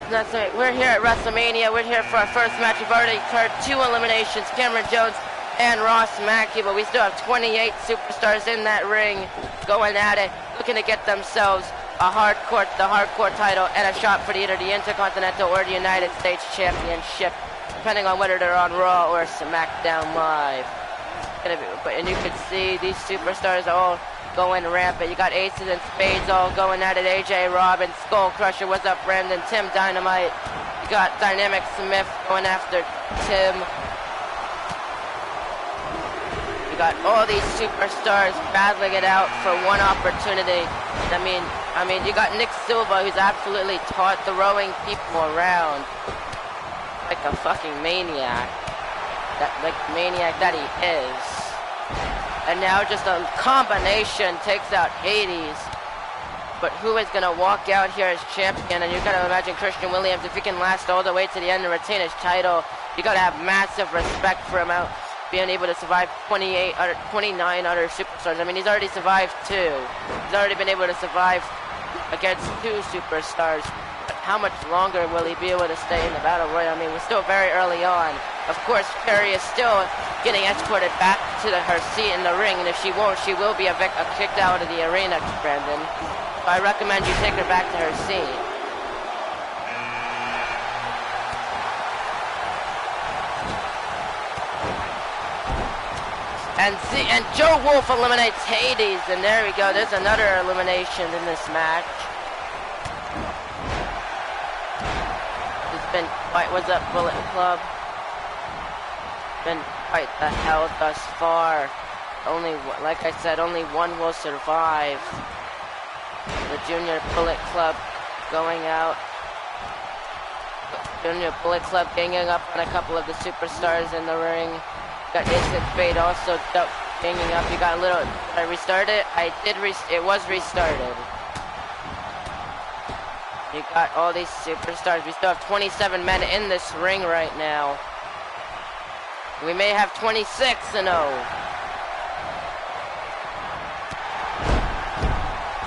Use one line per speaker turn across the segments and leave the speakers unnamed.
That's right. We're here at Wrestlemania. We're here for our first match. We've already heard 2 eliminations, Cameron Jones and Ross Mackey, but we still have 28 superstars in that ring going at it, looking to get themselves the hardcore title and a shot for either the Intercontinental or the United States Championship, depending on whether they're on Raw or SmackDown Live. And you can see these superstars all going rampant. You got Aces and Spades all going at it. AJ Robbins, Skull Crusher, what's up, Brandon? Tim Dynamite. You got Dynamic Smith going after Tim. You got all these superstars battling it out for one opportunity. I mean, you got Nick Silva, who's absolutely throwing people around like a fucking maniac. Like the maniac that he is. And now just a combination takes out Hades. But who is going to walk out here as champion? And you're going to imagine Christian Williams, if he can last all the way to the end and retain his title, you got to have massive respect for him out being able to survive 29 other superstars. I mean, he's already survived 2. He's already been able to survive against 2 superstars. But how much longer will he be able to stay in the Battle Royal? I mean, we're still very early on. Of course, Perry is still getting escorted back to her seat in the ring, and if she won't, she will be kicked out of the arena, Brandon. So I recommend you take her back to her seat. And Joe Wolf eliminates Hades, and there we go. There's another elimination in this match. It's been quite, what's up, Bullet Club? Been quite the hell thus far. Only, like I said, only one will survive. The Junior Bullet Club going out. Junior Bullet Club ganging up on a couple of the superstars in the ring. Got Instant Fate also ganging up. You got a little. I restarted it. It was restarted. You got all these superstars. We still have 27 men in this ring right now. We may have 26 and 0.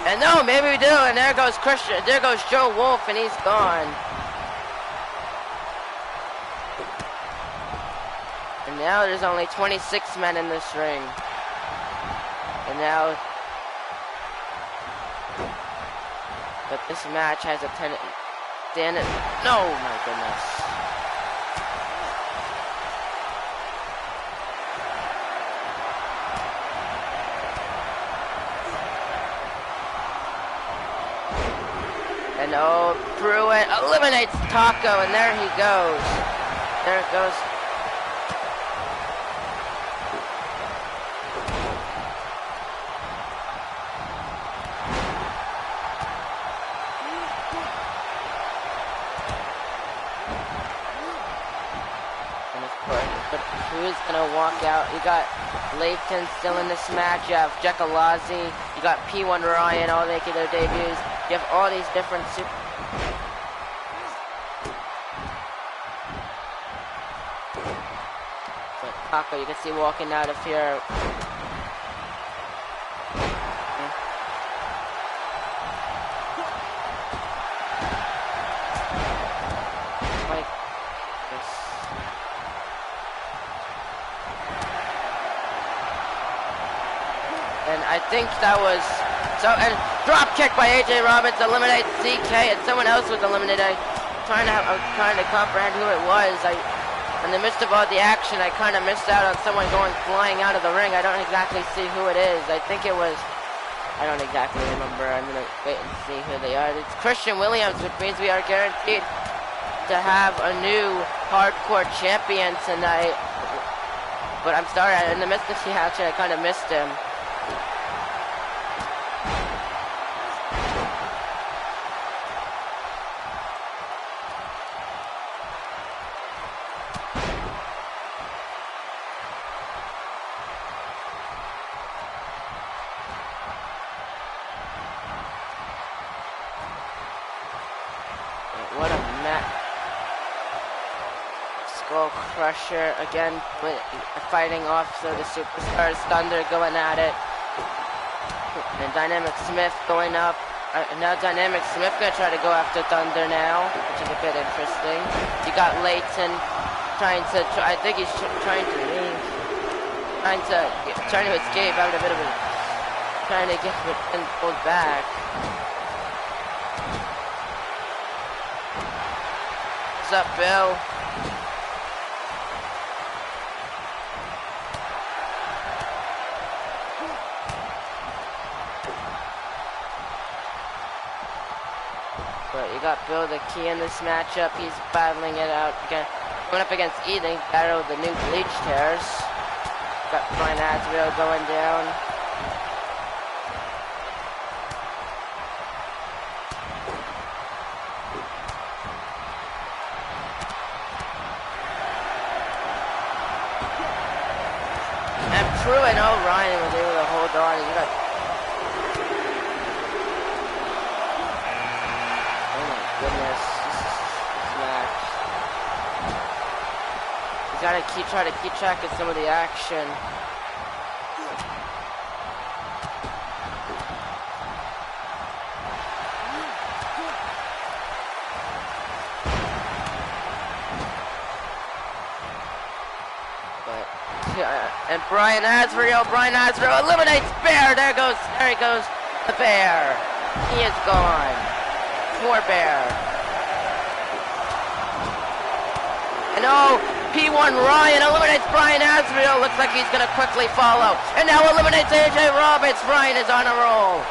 And no, maybe we do. And there goes Christian. There goes Joe Wolf, and he's gone. And now there's only 26 men in this ring. And now, but this match has a tendency. No, my goodness. And oh, Pruitt eliminates Taco, and there he goes. There it goes. And of course, but who's gonna walk out? You got Layton still in this match. You have Jekalazzi. You got P1 Ryan all making their debuts. You have all these different But Taco, you can see walking out of here. Like this. And I think that was and drop kick by AJ Robbins eliminates CK, and someone else was eliminated. I'm trying to comprehend who it was. In the midst of all the action, I kind of missed out on someone going flying out of the ring. I don't exactly see who it is. I think it was. I don't exactly remember. I'm gonna wait and see who they are. It's Christian Williams, which means we are guaranteed to have a new hardcore champion tonight. But I'm sorry, in the midst of the action, I kind of missed him. What a match. Skull Crusher again fighting off so the superstars. Thunder going at it. And Dynamic Smith going up. Now Dynamic Smith gonna try to go after Thunder now, which is a bit interesting. You got Leighton I think he's trying to leave. Trying to escape, having a bit of a, trying to get it pulled back. What's up, Bill? But you got Bill the Key in this matchup. He's battling it out again. Going up against Eden, battle the new bleach tears. Got Brian Asriel going down. And Pruitt, oh, Ryan was able to hold on. You got, oh my goodness, this match. You gotta try to keep track of some of the action. And Brian Asriel eliminates Bear. There he goes, the Bear. He is gone. Poor Bear. And oh, P1 Ryan eliminates Brian Asriel. Looks like he's gonna quickly follow. And now eliminates AJ Roberts. Ryan is on a roll.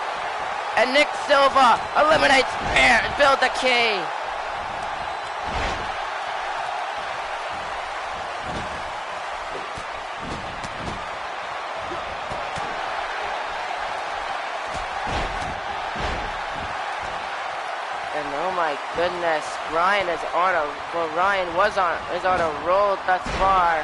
And Nick Silva eliminates Bear. Bill the Key. My goodness, Ryan is on a is on a roll thus far.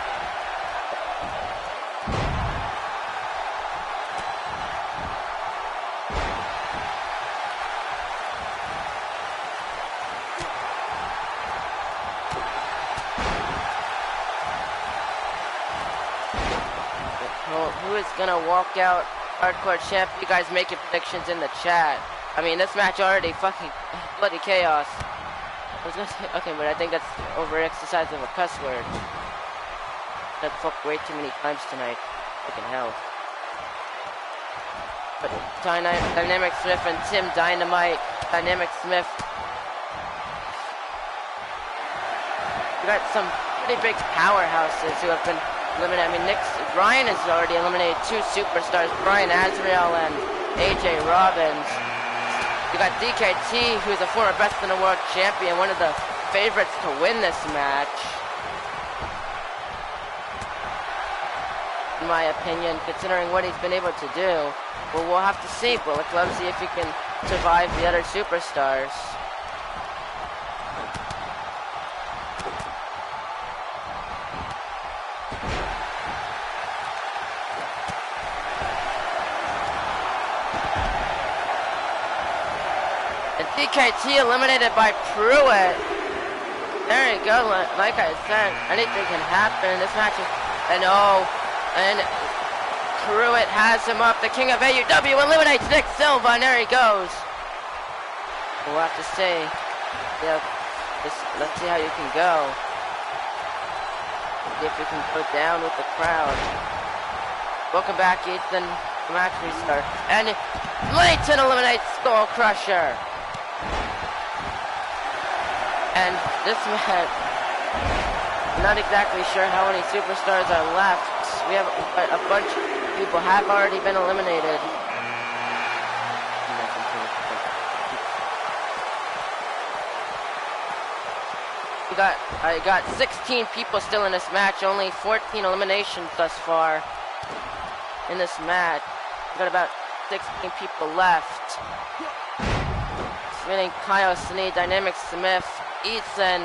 Who is gonna walk out hardcore champ? You guys making predictions in the chat. I mean, this match already fucking bloody chaos. I was gonna say, okay, but I think that's over-exercise of a cuss word. That fucked way too many times tonight. Fucking hell. But Dynamic Smith and Tim Dynamite. Dynamic Smith. We got some pretty big powerhouses who have been eliminated. I mean, Ryan has already eliminated 2 superstars, Brian Asriel and AJ Robbins. You got DKT, who's a former Best in the World champion, one of the favorites to win this match. In my opinion, considering what he's been able to do. But we'll have to see. But let's love to see if he can survive the other superstars. DKT eliminated by Pruitt. There you go. Like I said, anything can happen. This match is, and Pruitt has him up. The King of AEW eliminates Nick Silva, and there he goes. We'll have to see. Yeah, let's see how you can go. See if you can go down with the crowd. Welcome back, Ethan. The match restart. And Leighton eliminates Skull Crusher. And this match, I'm not exactly sure how many superstars are left. We have a bunch of people have already been eliminated. I got 16 people still in this match, only 14 eliminations thus far in this match. We got about 16 people left. Winning Kyle Sneed, Dynamic Smith, Ethan,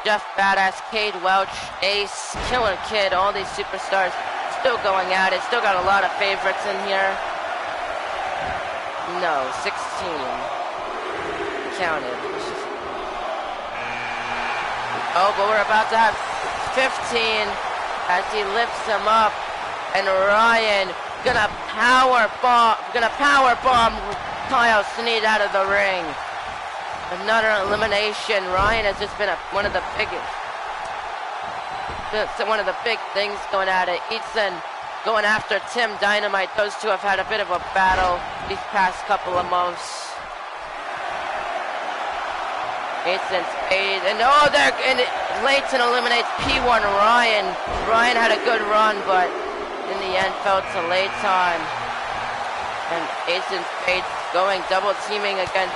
Jeff Badass, Cade Welch, Ace, Killer Kid, all these superstars still going at it. Still got a lot of favorites in here. No, 16. Counted. Oh, but we're about to have 15 as he lifts him up, and Ryan gonna power bomb Kyle Sneed out of the ring. Another elimination. Ryan has just been one of the big things going at it. Ethan going after Tim Dynamite. Those two have had a bit of a battle these past couple of months. Ethan Spade, and Leighton eliminates P1 Ryan. Ryan had a good run, but in the end fell to Leighton. And Ethan Spade going double teaming against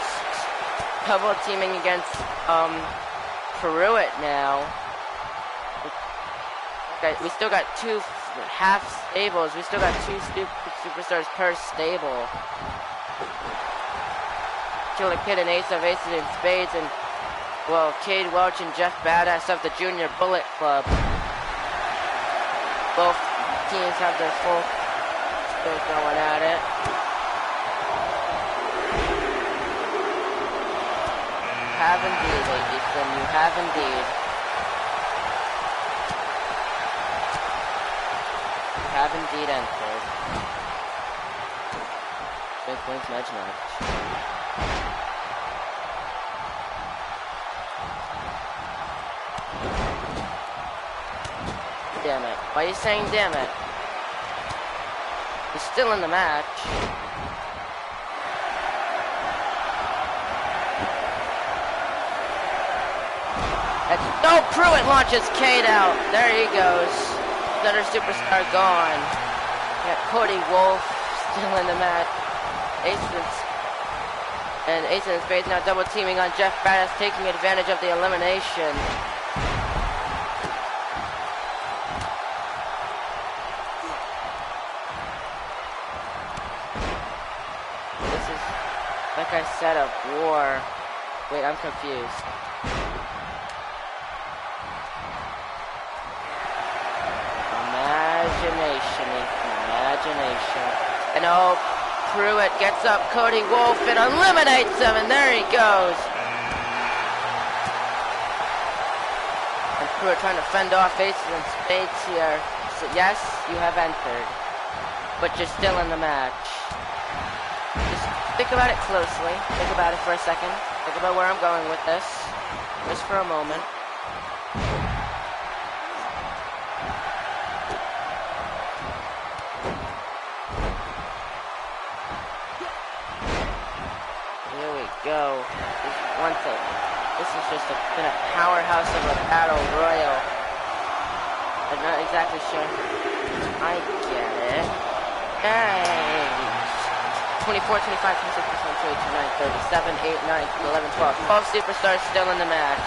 Pruitt now. Okay, we still got two half stables. We still got two superstars per stable. Killer Kid and Ace of Aces and Spades, and well, Cade Welch and Jeff Badass of the Junior Bullet Club. Both teams have their full still going at it. You have indeed, Ethan. You have indeed. You have indeed entered. Big Wings Medge match. Damn it. Why are you saying damn it? He's still in the match. Pruitt launches Cade out. There he goes. Another superstar gone. Got Cody Wolf still in the match. Ace and Spades now double teaming on Jeff Badass, taking advantage of the elimination. Like I said, a war. Wait, I'm confused. Imagination. And Pruitt gets up Cody Wolf and eliminates him, and there he goes. And Pruitt trying to fend off Aces and Spades here. So yes, you have entered, but you're still in the match. Think about it closely. Think about it for a second. Think about where I'm going with this. Just for a moment. Here we go. One thing. This is just been a powerhouse of a battle royal. I'm not exactly sure. I get it. Hey. 24, 25, 26, 27, 37, 8, 9, 11, 12. 12 superstars still in the match.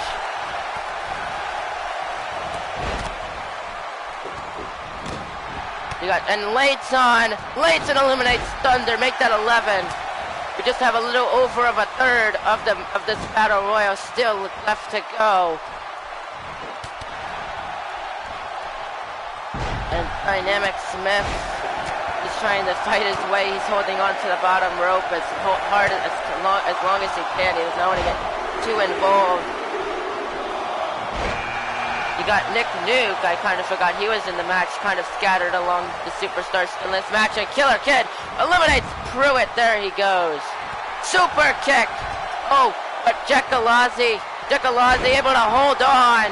You got, and Leighton eliminates Thunder, make that 11. We just have a little over of a third of this battle royal still left to go. And Dynamic Smith is trying to fight his way. He's holding on to the bottom rope as hard as long as he can. He doesn't want to get too involved. You got Nick Nuke. I kind of forgot he was in the match, kind of scattered along the superstars in this match. And Killer Kid eliminates Pruitt. There he goes. Super kick. Oh, but Jekalazzi able to hold on,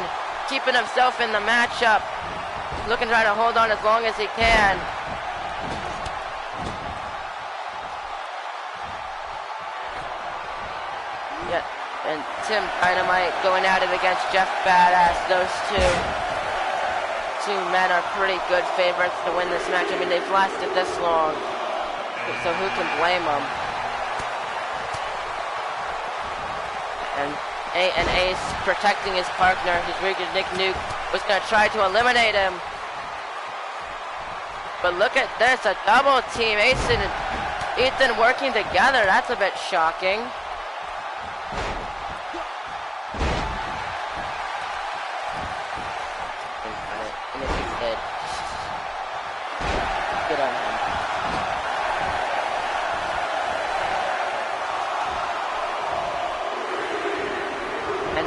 keeping himself in the matchup. Looking to try to hold on as long as he can. Yeah, and Tim Dynamite going at it against Jeff Badass. Those two men are pretty good favorites to win this match. I mean, they've lasted this long, so who can blame them? And Ace protecting his partner. His rigid Nick Nuke was going to try to eliminate him. But look at this, a double team. Ace and Ethan working together. That's a bit shocking. And if he did, good on him. And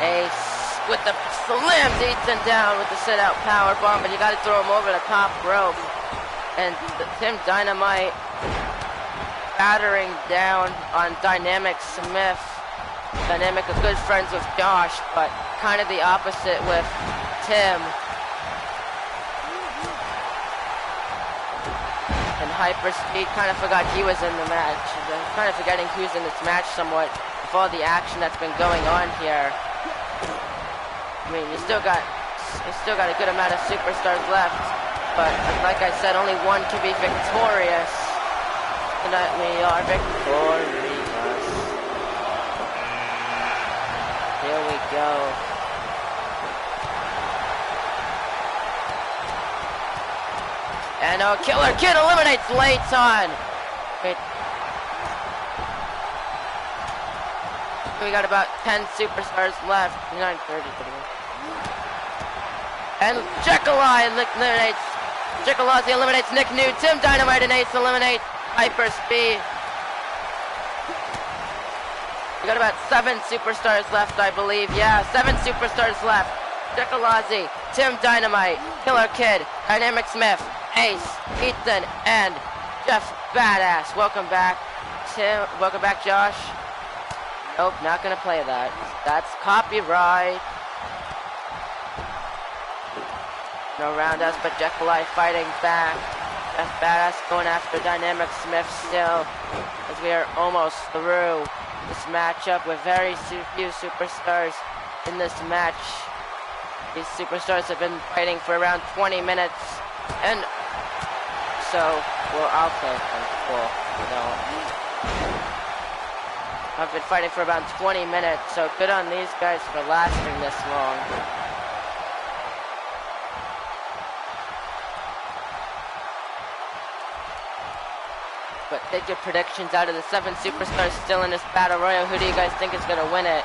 Ace with the slams Ethan down with the sit-out power bomb, but you got to throw him over the top rope. And Tim Dynamite battering down on Dynamic Smith. Dynamic, a good friends with Josh, but kind of the opposite with Tim. And Hyperspeed kind of forgot he was in the match. Kind of forgetting who's in this match somewhat with all the action that's been going on here. I mean, you still got a good amount of superstars left, but like I said, only one can be victorious. Tonight we are victorious. Here we go. And Killer Kid eliminates Layton. We got about 10 superstars left. 9:30. And Jekyllazzi eliminates Nick New. Tim Dynamite and Ace eliminate Hyperspeed. We got about 7 superstars left, I believe. Yeah, 7 superstars left. Jekyllazzi, Tim Dynamite, Killer Kid, Dynamic Smith, Ace, Ethan, and Jeff Badass. Welcome back, Tim. Welcome back, Josh. Nope, not gonna play that. That's copyright. No around us, but Jekyllazzi fighting back. Jeff Badass going after Dynamic Smith still, as we are almost through this matchup with very few superstars in this match. These superstars have been fighting for around 20 minutes, and so, well, I'll say cool, you know. I've been fighting for about 20 minutes, so good on these guys for lasting this long. But take your predictions out of the 7 superstars still in this Battle Royal. Who do you guys think is going to win it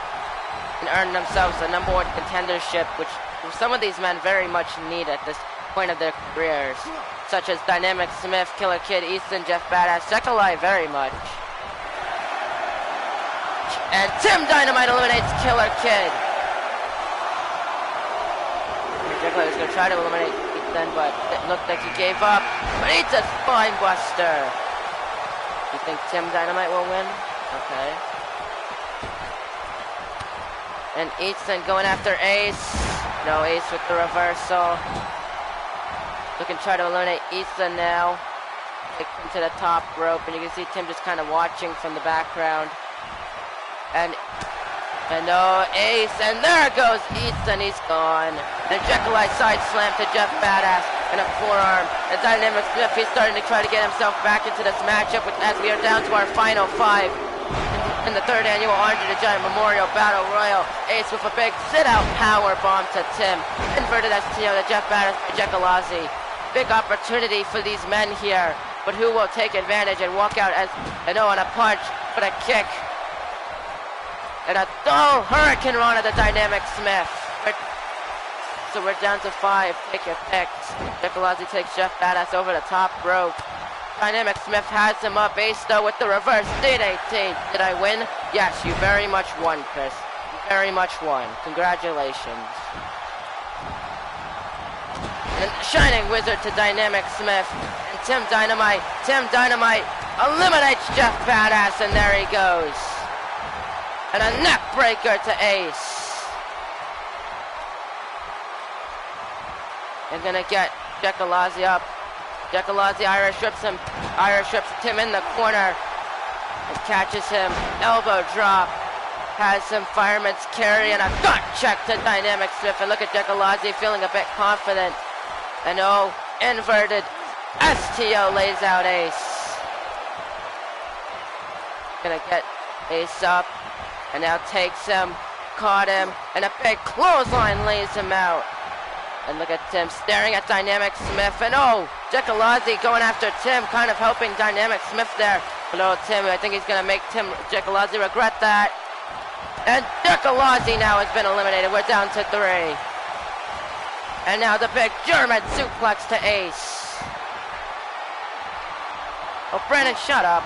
and earn themselves the #1 contendership, which some of these men very much need at this point of their careers, such as Dynamic Smith, Killer Kid, Easton, Jeff Badass, Jekyllazzi very much. And Tim Dynamite eliminates Killer Kid. Jekyllazzi is going to try to eliminate Ethan, but it looked like he gave up. But it's a spine buster. You think Tim Dynamite will win? Okay. And Ethan going after Ace. No, Ace with the reversal. Looking to try to eliminate Ethan now. Take him to the top rope, and you can see Tim just kind of watching from the background. And no, Ace, and there goes Ethan, he's gone. And Jekyllazzi side slam to Jeff Badass and a forearm. And Dynamic Smith, he's starting to try to get himself back into this matchup as we are down to our final 5 in the 3rd annual Andre the Giant Memorial Battle Royal. Ace with a big sit-out power bomb to Tim. Inverted STO to Jeff Badass by Jekyllazzi. Big opportunity for these men here, but who will take advantage and walk out as, on a punch, but a kick. And a Hurricane Rana to Dynamic Smith. So we're down to 5. Take your picks. Jekyllazzi takes Jeff Badass over the top rope. Dynamic Smith has him up. Ace though with the reverse D18. Did I win? Yes, you very much won, Chris. You very much won. Congratulations. And Shining Wizard to Dynamic Smith. And Tim Dynamite eliminates Jeff Badass, and there he goes. And a neck breaker to Ace. They're gonna get Jekyllazzi up. Jekyllazzi Irish whips Tim in the corner and catches him. Elbow drop. Has some fireman's carry and a gut check to Dynamic Smith. And look at Jekyllazzi feeling a bit confident. And inverted STO lays out Ace. Gonna get Ace up. And now takes him, caught him, and a big clothesline lays him out. And look at Tim staring at Dynamic Smith, and Jekyllazzi going after Tim, kind of helping Dynamic Smith there. Below Tim, I think he's going to make Jekyllazzi regret that. And Jekyllazzi now has been eliminated. We're down to 3. And now the big German suplex to Ace. Oh, Brandon, shut up.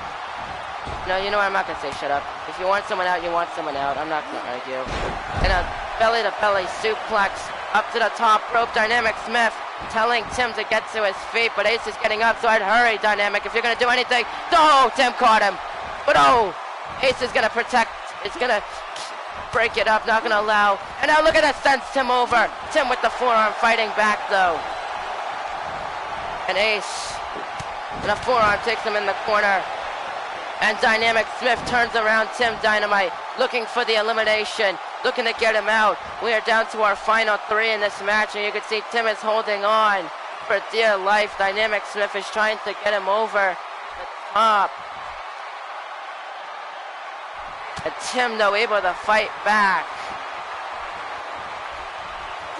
No, you know what? I'm not going to say shut up. If you want someone out, you want someone out. I'm not going to argue. And a belly-to-belly suplex up to the top rope. Dynamic Smith telling Tim to get to his feet, but Ace is getting up, so I'd hurry, Dynamic, if you're going to do anything. Oh, Tim caught him. But oh, Ace is going to protect. It's going to break it up, not going to allow. And now look at that, sends Tim over. Tim with the forearm fighting back, though. And Ace, and a forearm takes him in the corner. And Dynamic Smith turns around Tim Dynamite, looking for the elimination, looking to get him out. We are down to our final 3 in this match, and you can see Tim is holding on for dear life. Dynamic Smith is trying to get him over the top. And Tim, though, able to fight back.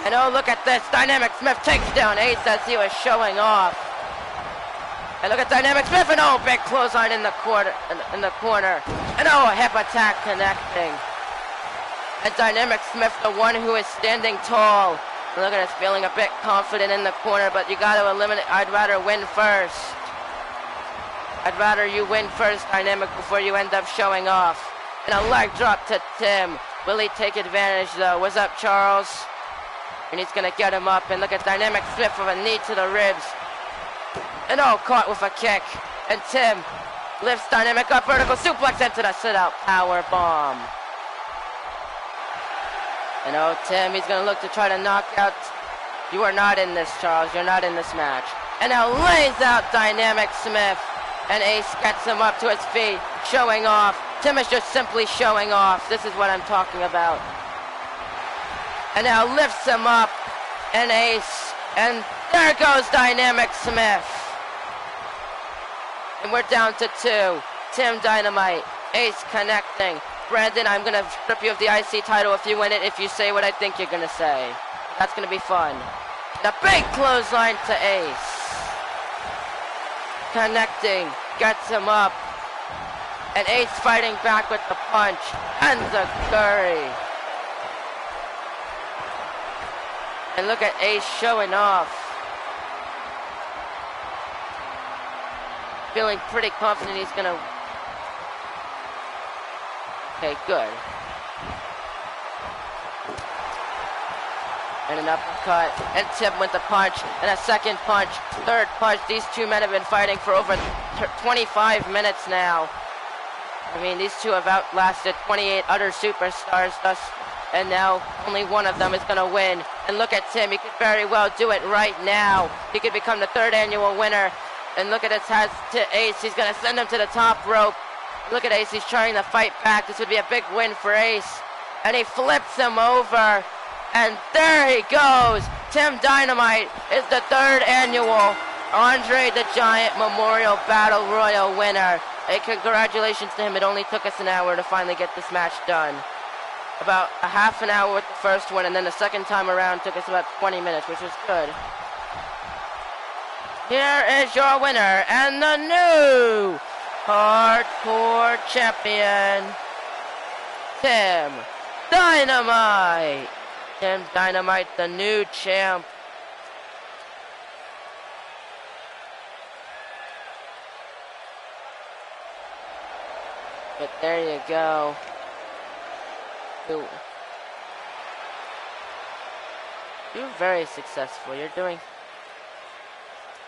And oh, look at this. Dynamic Smith takes down Ace as he was showing off. And look at Dynamic Smith, and oh, big clothesline in the corner. And oh, a hip attack connecting. And Dynamic Smith, the one who is standing tall. And look at us, feeling a bit confident in the corner, but you got to eliminate. I'd rather win first. I'd rather you win first, Dynamic, before you end up showing off. And a leg drop to Tim. Will he take advantage, though? What's up, Charles? And he's going to get him up. And look at Dynamic Smith with a knee to the ribs. And oh, caught with a kick. And Tim lifts Dynamic up, vertical suplex into the sit-out power bomb. And oh, Tim, he's going to look to try to knock out. You are not in this, Charles. You're not in this match. And now lays out Dynamic Smith. And Ace gets him up to his feet, showing off. Tim is just simply showing off. This is what I'm talking about. And now lifts him up. And Ace. And there goes Dynamic Smith. And we're down to 2. Tim Dynamite. Ace connecting. Brandon, I'm going to strip you of the IC title if you win it, if you say what I think you're going to say. That's going to be fun. And a big clothesline to Ace. Connecting. Gets him up. And Ace fighting back with the punch. And the curry. And look at Ace showing off. Feeling pretty confident he's going to... Okay, good. And an uppercut, and Tim with the punch, and a second punch, third punch. These two men have been fighting for over 25 minutes now. I mean, these two have outlasted 28 other superstars, thus, and now only one of them is going to win. And look at Tim, he could very well do it right now. He could become the 3rd annual winner. And look at his has to Ace, he's going to send him to the top rope. Look at Ace, he's trying to fight back. This would be a big win for Ace. And he flips him over. And there he goes. Tim Dynamite is the 3rd annual Andre the Giant Memorial Battle Royal winner. Hey, congratulations to him. It only took us an hour to finally get this match done. About a half an hour with the first one, and then the second time around took us about 20 minutes, which was good. Here is your winner and the new Hardcore Champion, Tim Dynamite. Tim Dynamite, the new champ. But there you go. Ooh. You're very successful. You're doing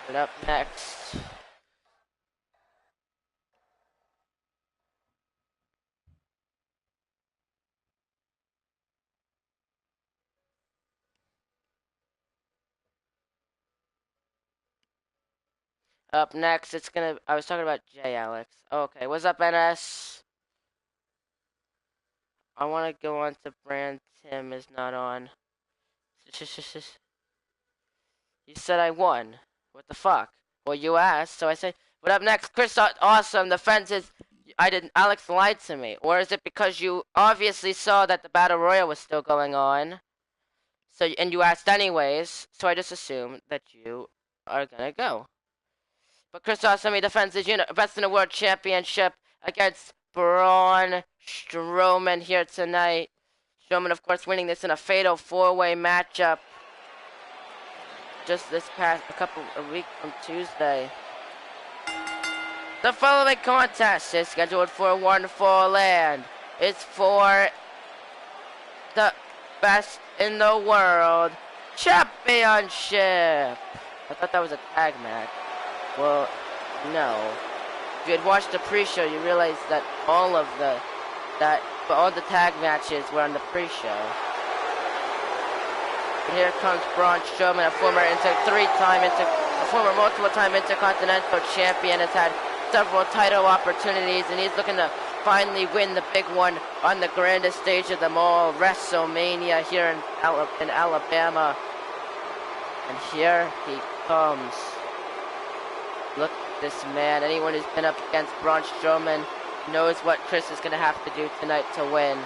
it. Up next. Up next, it's gonna. I was talking about Jay, Alex. Okay, what's up, NS? I want to go on to Brand. Tim is not on. You said I won. What the fuck? Well, you asked, so I said. But up next, Chris, awesome. The fence is. I didn't. Alex lied to me, or is it because you obviously saw that the battle royal was still going on? So and you asked anyways, so I just assumed that you are gonna go. But Chris Awesome defends his Best in the World Championship against Braun Strowman here tonight. Strowman, of course, winning this in a fatal 4-way matchup just this past a week from Tuesday. The following contest is scheduled for one fall, and it's for the Best in the World Championship. I thought that was a tag match. Well, no. If you had watched the pre-show, you realize that all the tag matches were on the pre-show. And here comes Braun Strowman, a former multiple-time Intercontinental Champion, has had several title opportunities, and he's looking to finally win the big one on the grandest stage of them all, Wrestlemania here in Alabama. And here he comes. Look at this man. Anyone who's been up against Braun Strowman knows what Chris is going to have to do tonight to win.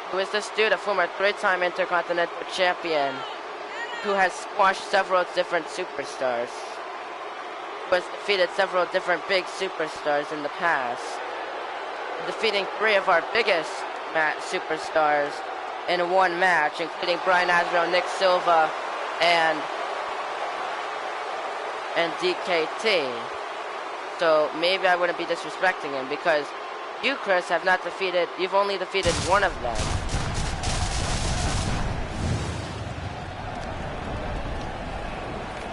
Who is this dude? A former 3-time Intercontinental Champion who has squashed several different superstars. Who has defeated several different big superstars in the past. Defeating 3 of our biggest superstars in one match, including Brian Azrael, Nick Silva, and DKT. So maybe I wouldn't be disrespecting him, because you, Chris, you've only defeated one of them.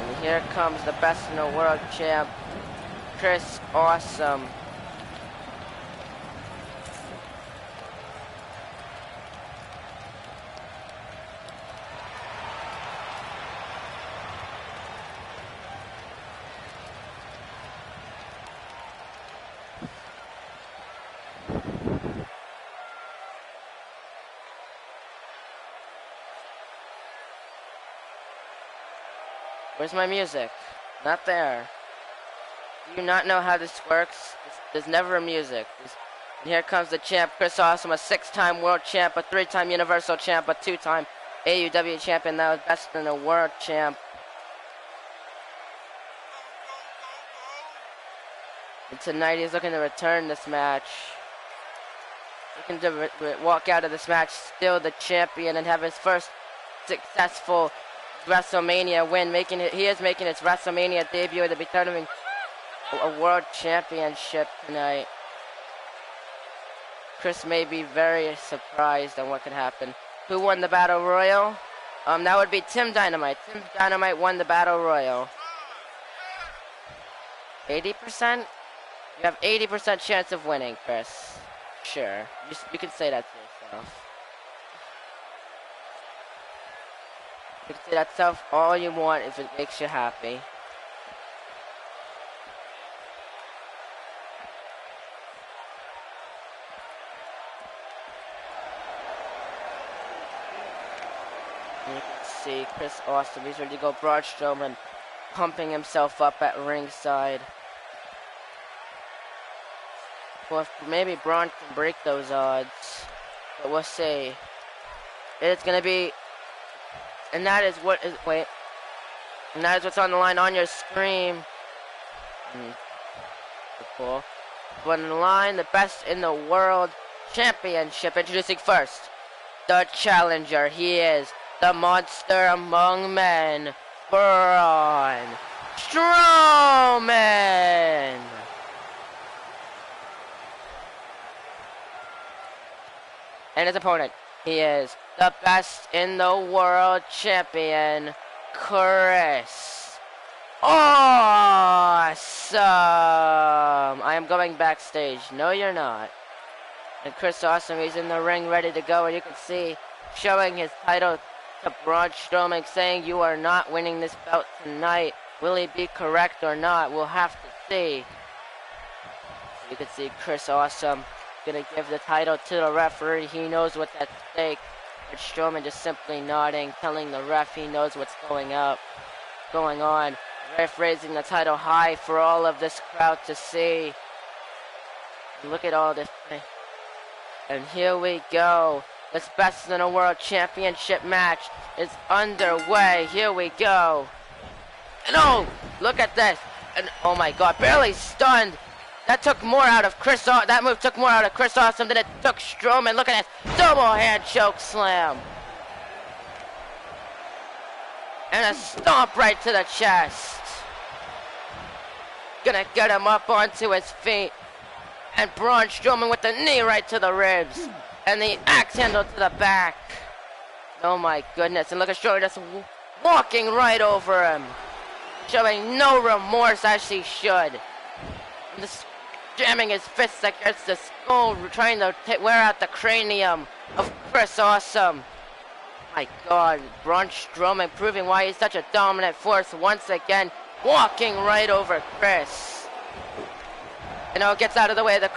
And here comes the best in the world champ, Chris Awesome. Where's my music? Not there. Do you not know how this works? There's never music. And here comes the champ, Chris Awesome, a 6-time world champ, a 3-time universal champ, a 2-time AEW champion, that was best in the world champ. And tonight he's looking to return this match. Looking to walk out of this match still the champion and have his first successful Wrestlemania win. He is making his Wrestlemania debut to be turning a world championship tonight. Chris may be very surprised on what could happen. Who won the Battle Royal? That would be Tim Dynamite. Tim Dynamite won the Battle Royal. 80%? You have 80% chance of winning, Chris. Sure. You can say that to yourself. You can say that stuff all you want if it makes you happy. And you can see Chris Awesome. He's ready to go. Braun Strowman pumping himself up at ringside. Well, maybe Braun can break those odds, but we'll see. It's gonna be. And that is what is, and that is what's on the line on your screen. Cool. But on the line, the best in the world championship. Introducing first, the challenger. He is the monster among men, Braun Strowman. And his opponent, he is the best in the world champion, Chris Awesome. I am going backstage. No, you're not. And Chris Awesome, he's in the ring ready to go. And you can see, showing his title to Braun Strowman, saying, "You are not winning this belt tonight." Will he be correct or not? We'll have to see. You can see Chris Awesome gonna give the title to the referee. He knows what's at stake. But Strowman just simply nodding, telling the ref he knows what's going on. Ref raising the title high for all of this crowd to see. Look at all this. And here we go. This best in the world championship match is underway. Here we go. And oh, look at this. And oh my God, barely stunned. That took more out of that move took more out of Chris Awesome than it took Strowman. Look at this. Double hand choke slam. And a stomp right to the chest. Gonna get him up onto his feet. And Braun Strowman with the knee right to the ribs. And the axe handle to the back. Oh my goodness, and look at Strowman just walking right over him. Showing no remorse as he should. Just jamming his fists against the skull, trying to wear out the cranium of Chris Awesome. My God, Braun Strowman proving why he's such a dominant force once again, walking right over Chris. You know, gets out of the way of the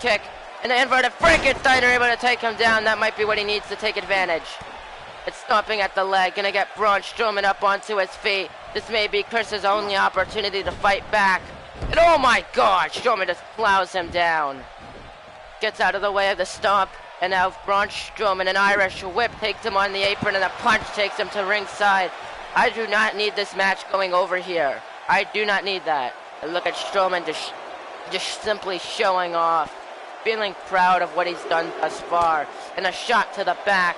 kick, and the inverted Frankenstein are able to take him down. That might be what he needs to take advantage. It's stomping at the leg, gonna get Braun Strowman up onto his feet. This may be Chris's only opportunity to fight back. And oh my God, Strowman just plows him down. Gets out of the way of the stomp, and now Braun Strowman, an Irish whip, takes him on the apron, and a punch takes him to ringside. I do not need this match going over here. I do not need that. And look at Strowman just simply showing off, feeling proud of what he's done thus far. And a shot to the back,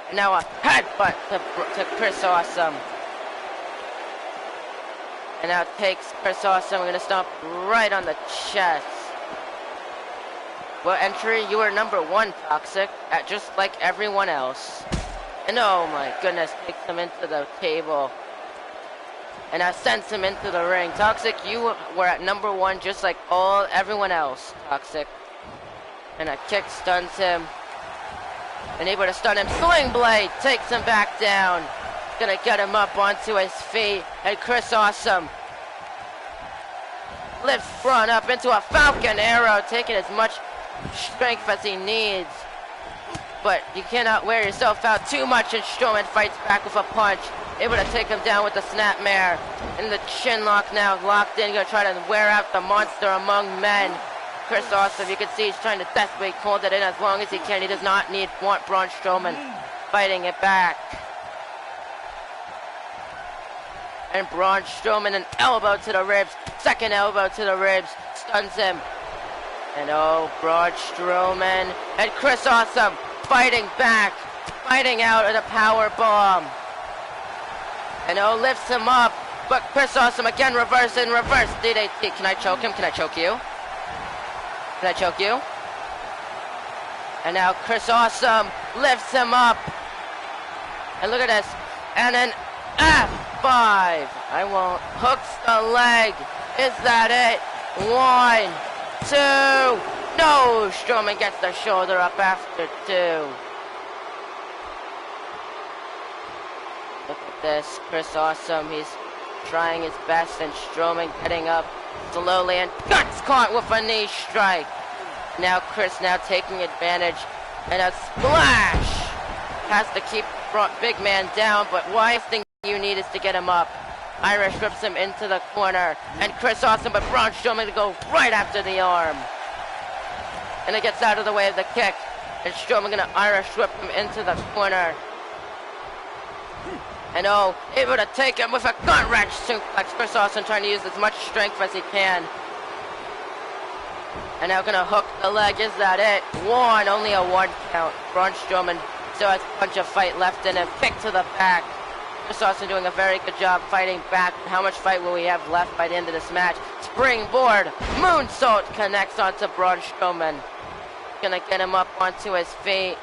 and now a headbutt to Chris Awesome. And now takes Chris Awesome. We're going to stomp right on the chest. Well, entry, you are number 1, Toxic, just like everyone else. And oh my goodness, takes him into the table. And now sends him into the ring. Toxic, you were at number 1 just like everyone else, Toxic. And a kick stuns him. And able to stun him. Sling Blade takes him back down. Gonna get him up onto his feet. And Chris Awesome lifts Braun up into a Falcon Arrow, taking as much strength as he needs. But you cannot wear yourself out too much, and Strowman fights back with a punch. Able to take him down with the snapmare. And the chin lock now locked in. Gonna try to wear out the monster among men. Chris Awesome, you can see he's trying to desperately hold it in as long as he can. He does not want Braun Strowman fighting it back. And Braun Strowman, an elbow to the ribs. Second elbow to the ribs. Stuns him. And oh, Braun Strowman and Chris Awesome fighting back. Fighting out at a power bomb. And oh, lifts him up. But Chris Awesome again reverse DDT. Can I choke him? Can I choke you? Can I choke you? And now Chris Awesome lifts him up. And look at this. And an F5. I won't. Hooks the leg. Is that it? 1, 2. No! Strowman gets the shoulder up after 2. Look at this. Chris Awesome. He's trying his best, and Strowman getting up slowly, and guts caught with a knee strike. Now Chris taking advantage, and a splash. Has to keep big man down, but wise thing you need is to get him up. Irish rips him into the corner, and Chris Awesome, but Braun Strowman to go right after the arm. And it gets out of the way of the kick, and Strowman gonna Irish whip him into the corner. And oh, able to take him with a gut-wrench suplex. Chris Awesome trying to use as much strength as he can. And now gonna hook the leg. Is that it? 1, only a 1 count. Braun Strowman still has a bunch of fight left in him. Kick to the back. Chris Awesome doing a very good job fighting back. How much fight will we have left by the end of this match? Springboard. Moonsault connects onto Braun Strowman. Gonna get him up onto his feet.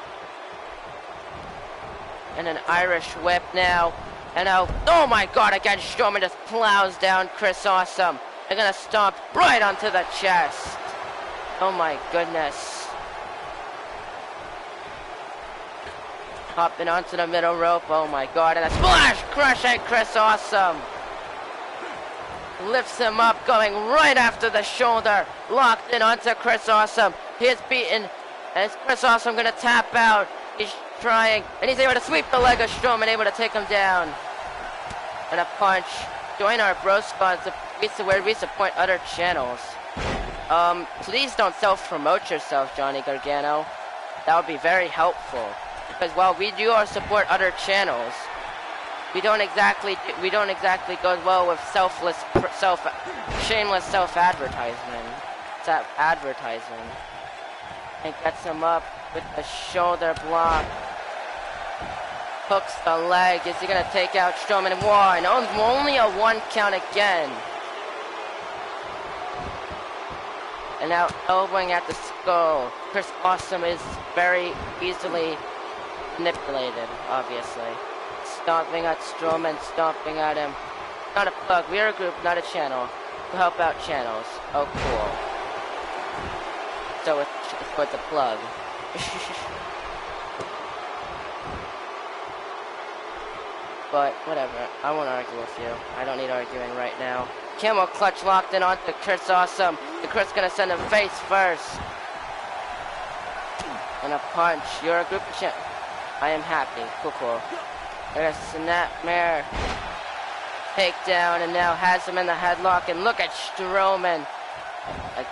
And an Irish whip now. And oh my God, again, Strowman just plows down Chris Awesome. They're gonna stomp right onto the chest. Oh my goodness. Hopping onto the middle rope, oh my God, and a splash crushing Chris Awesome. Lifts him up, going right after the shoulder. Locked in onto Chris Awesome. He is beaten, and Chris Awesome gonna tap out. He's trying, and he's able to sweep the leg of Strowman, able to take him down. And a punch. Join our bro squad where we support other channels. Please don't self-promote yourself, Johnny Gargano. That would be very helpful. Because while we do support other channels, we don't exactly go well with shameless self-advertisement. Advertising. And gets him up with the shoulder block. Hooks the leg. Is he gonna take out Strowman? 1. Only a 1 count again. And now elbowing at the skull. Chris Awesome is very easily manipulated, obviously. Stomping at Strowman, stomping at him. Not a plug. We are a group, not a channel. To help out channels. Oh, cool. So it's a plug. But whatever. I won't argue with you. I don't need arguing right now. Camel clutch locked in onto Chris Awesome. The Chris gonna send him face first. And a punch. You're a group of champ. I am happy. Cool. There's a snapmare. Takedown, and now has him in the headlock. And look at Strowman.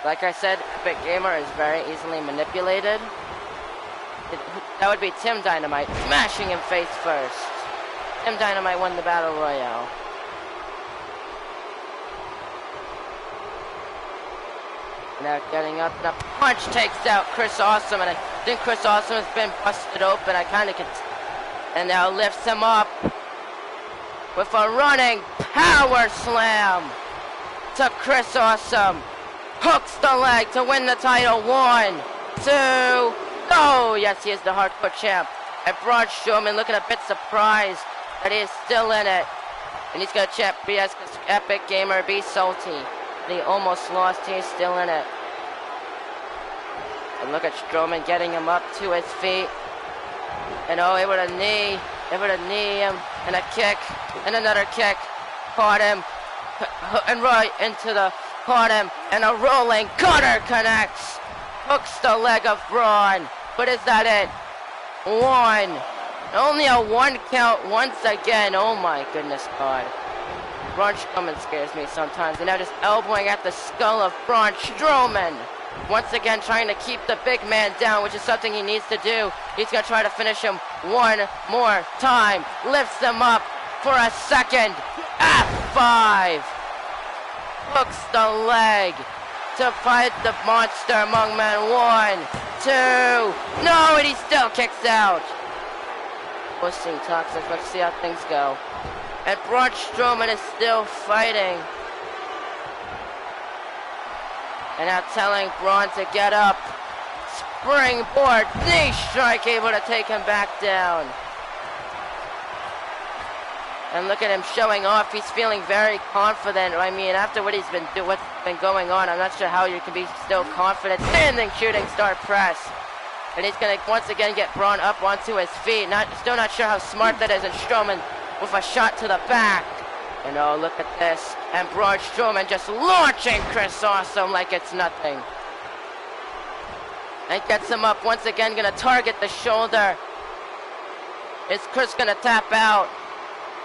Like I said, Epic Gamer is very easily manipulated. That would be Tim Dynamite smashing him face first. Tim Dynamite won the Battle Royale. Now getting up, and a punch takes out Chris Awesome, and I think Chris Awesome has been busted open. I kind of can, and now lifts him up with a running power slam to Chris Awesome. Hooks the leg to win the title. 1, 2, oh yes, he is the hardcore champ. And Braun Strowman looking a bit surprised that he is still in it, and he's gonna champ BS because Epic Gamer be salty. He almost lost. He's still in it. And look at Strowman getting him up to his feet. And oh, able to knee him, and a kick, and another kick. Caught him, and right into the, caught him, and a rolling cutter connects. Hooks the leg of Braun. But is that it? 1. Only a 1 count once again. Oh my goodness God. Braun Strowman scares me sometimes, and now just elbowing at the skull of Braun Strowman. Once again trying to keep the big man down, which is something he needs to do. He's going to try to finish him one more time. Lifts him up for a second. F5. Hooks the leg to fight the monster among men. 1, 2. No, and he still kicks out. We'll see, Toxic. Let's see how things go. And Braun Strowman is still fighting. And now telling Braun to get up. Springboard knee strike, able to take him back down. And look at him showing off. He's feeling very confident. I mean, after what's been going on, I'm not sure how you can be still confident. Standing shooting star press. And he's going to once again get Braun up onto his feet. Still not sure how smart that is. And Strowman with a shot to the back. And oh, look at this. And Braun Strowman just launching Chris Awesome like it's nothing. And gets him up once again, gonna target the shoulder. Is Chris gonna tap out?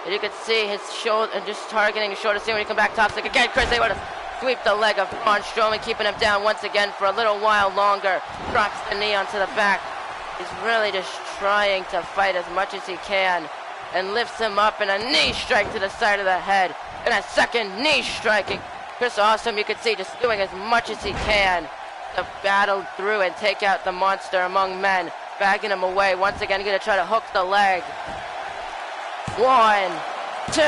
And you can see his shoulder, and just targeting his shoulder. See when he come back Toxic again. Chris able to sweep the leg of Braun Strowman, keeping him down once again for a little while longer. Drops the knee onto the back. He's really just trying to fight as much as he can. And lifts him up, and a knee strike to the side of the head. And a second knee striking. Chris Awesome, you can see, just doing as much as he can to battle through and take out the monster among men. Bagging him away. Once again, going to try to hook the leg. 1, 2.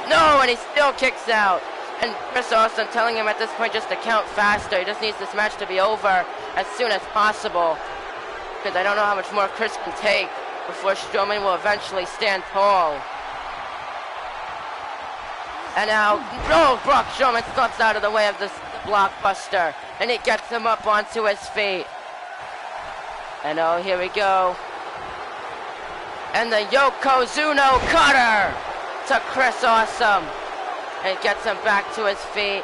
No, and he still kicks out. And Chris Awesome telling him at this point just to count faster. He just needs this match to be over as soon as possible. Because I don't know how much more Chris can take before Strowman will eventually stand tall. And now, Braun Strowman slips out of the way of this blockbuster, and he gets him up onto his feet. And oh, here we go. And the Yokozuna cutter to Chris Awesome, and gets him back to his feet.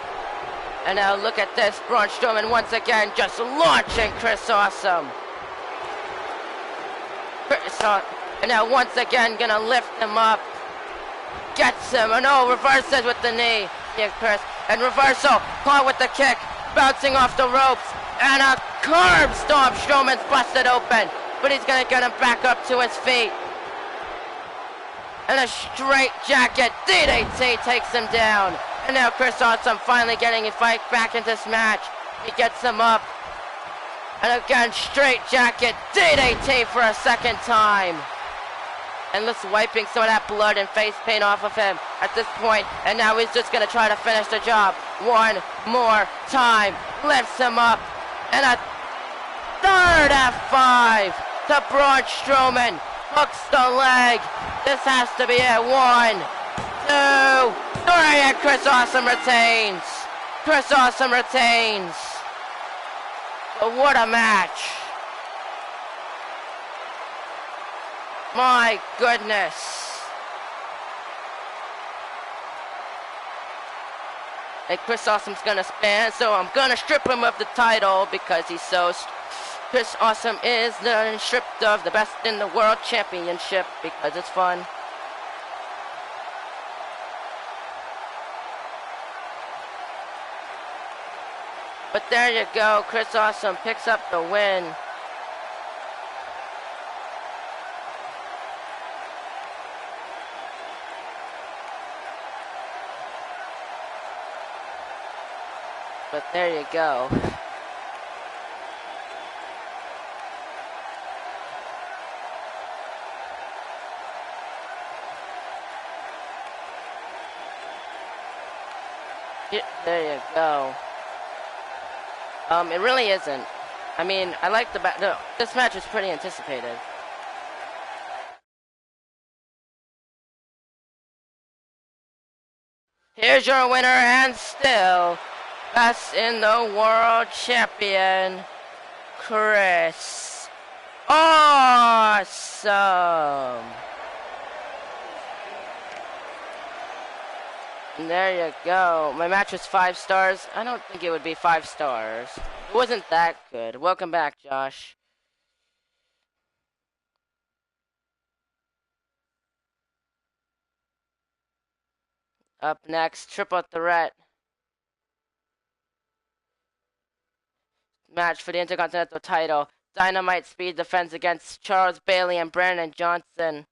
And now look at this, Braun Strowman once again just launching Chris Awesome. And now once again gonna lift him up. Gets him, and oh, reverses with the knee. Yeah, Chris. And reversal, caught with the kick. Bouncing off the ropes. And a curb stomp. Strowman's busted open. But he's gonna get him back up to his feet. And a straight jacket. DDT takes him down. And now Chris Awesome finally getting a fight back into this match. He gets him up. And again, straight jacket, DDT for a second time. And just wiping some of that blood and face paint off of him at this point. And now he's just going to try to finish the job. One more time. Lifts him up. And a third F5 to Braun Strowman. Hooks the leg. This has to be it. 1, 2, 3, and Chris Awesome retains. Chris Awesome retains. But what a match. My goodness. And Chris Awesome's gonna span, so I'm gonna strip him of the title because he's so... Chris Awesome is stripped of the Best in the World Championship because it's fun. But there you go, Chris Awesome picks up the win. But there you go. There you go. It really isn't. I mean, I like this match was pretty anticipated. Here's your winner and still Best in the World Champion, Chris Awesome. And there you go. My match was 5 stars. I don't think it would be 5 stars. It wasn't that good. Welcome back, Josh. Up next, Triple Threat. Match for the Intercontinental title. Dynamite Speed defends against Charles Bailey and Brandon Johnson.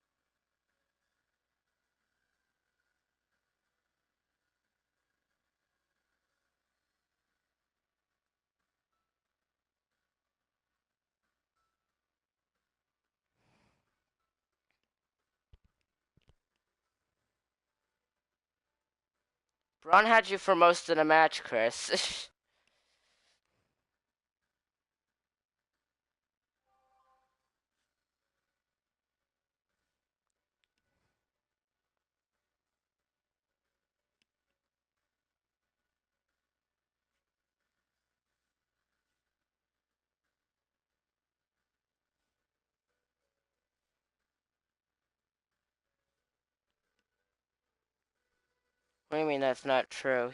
Braun had you for most of the match, Chris. What do you mean that's not true?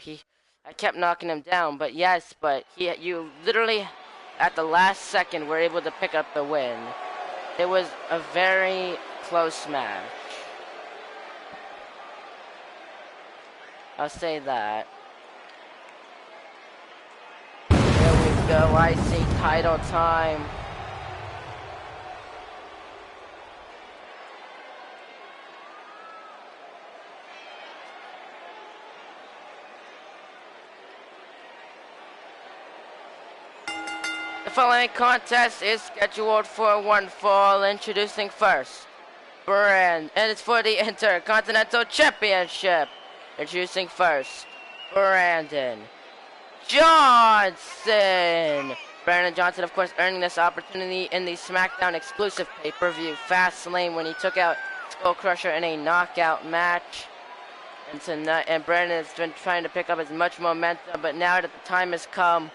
I kept knocking him down, but yes, you literally, at the last second, were able to pick up the win. It was a very close match. I'll say that. Here we go, IC title time. The following contest is scheduled for one fall. Introducing first, and it's for the Intercontinental Championship. Introducing first, Brandon Johnson. Brandon Johnson, of course, earning this opportunity in the SmackDown exclusive pay-per-view Fastlane when he took out Skull Crusher in a knockout match. And tonight, Brandon has been trying to pick up as much momentum, but now that the time has come,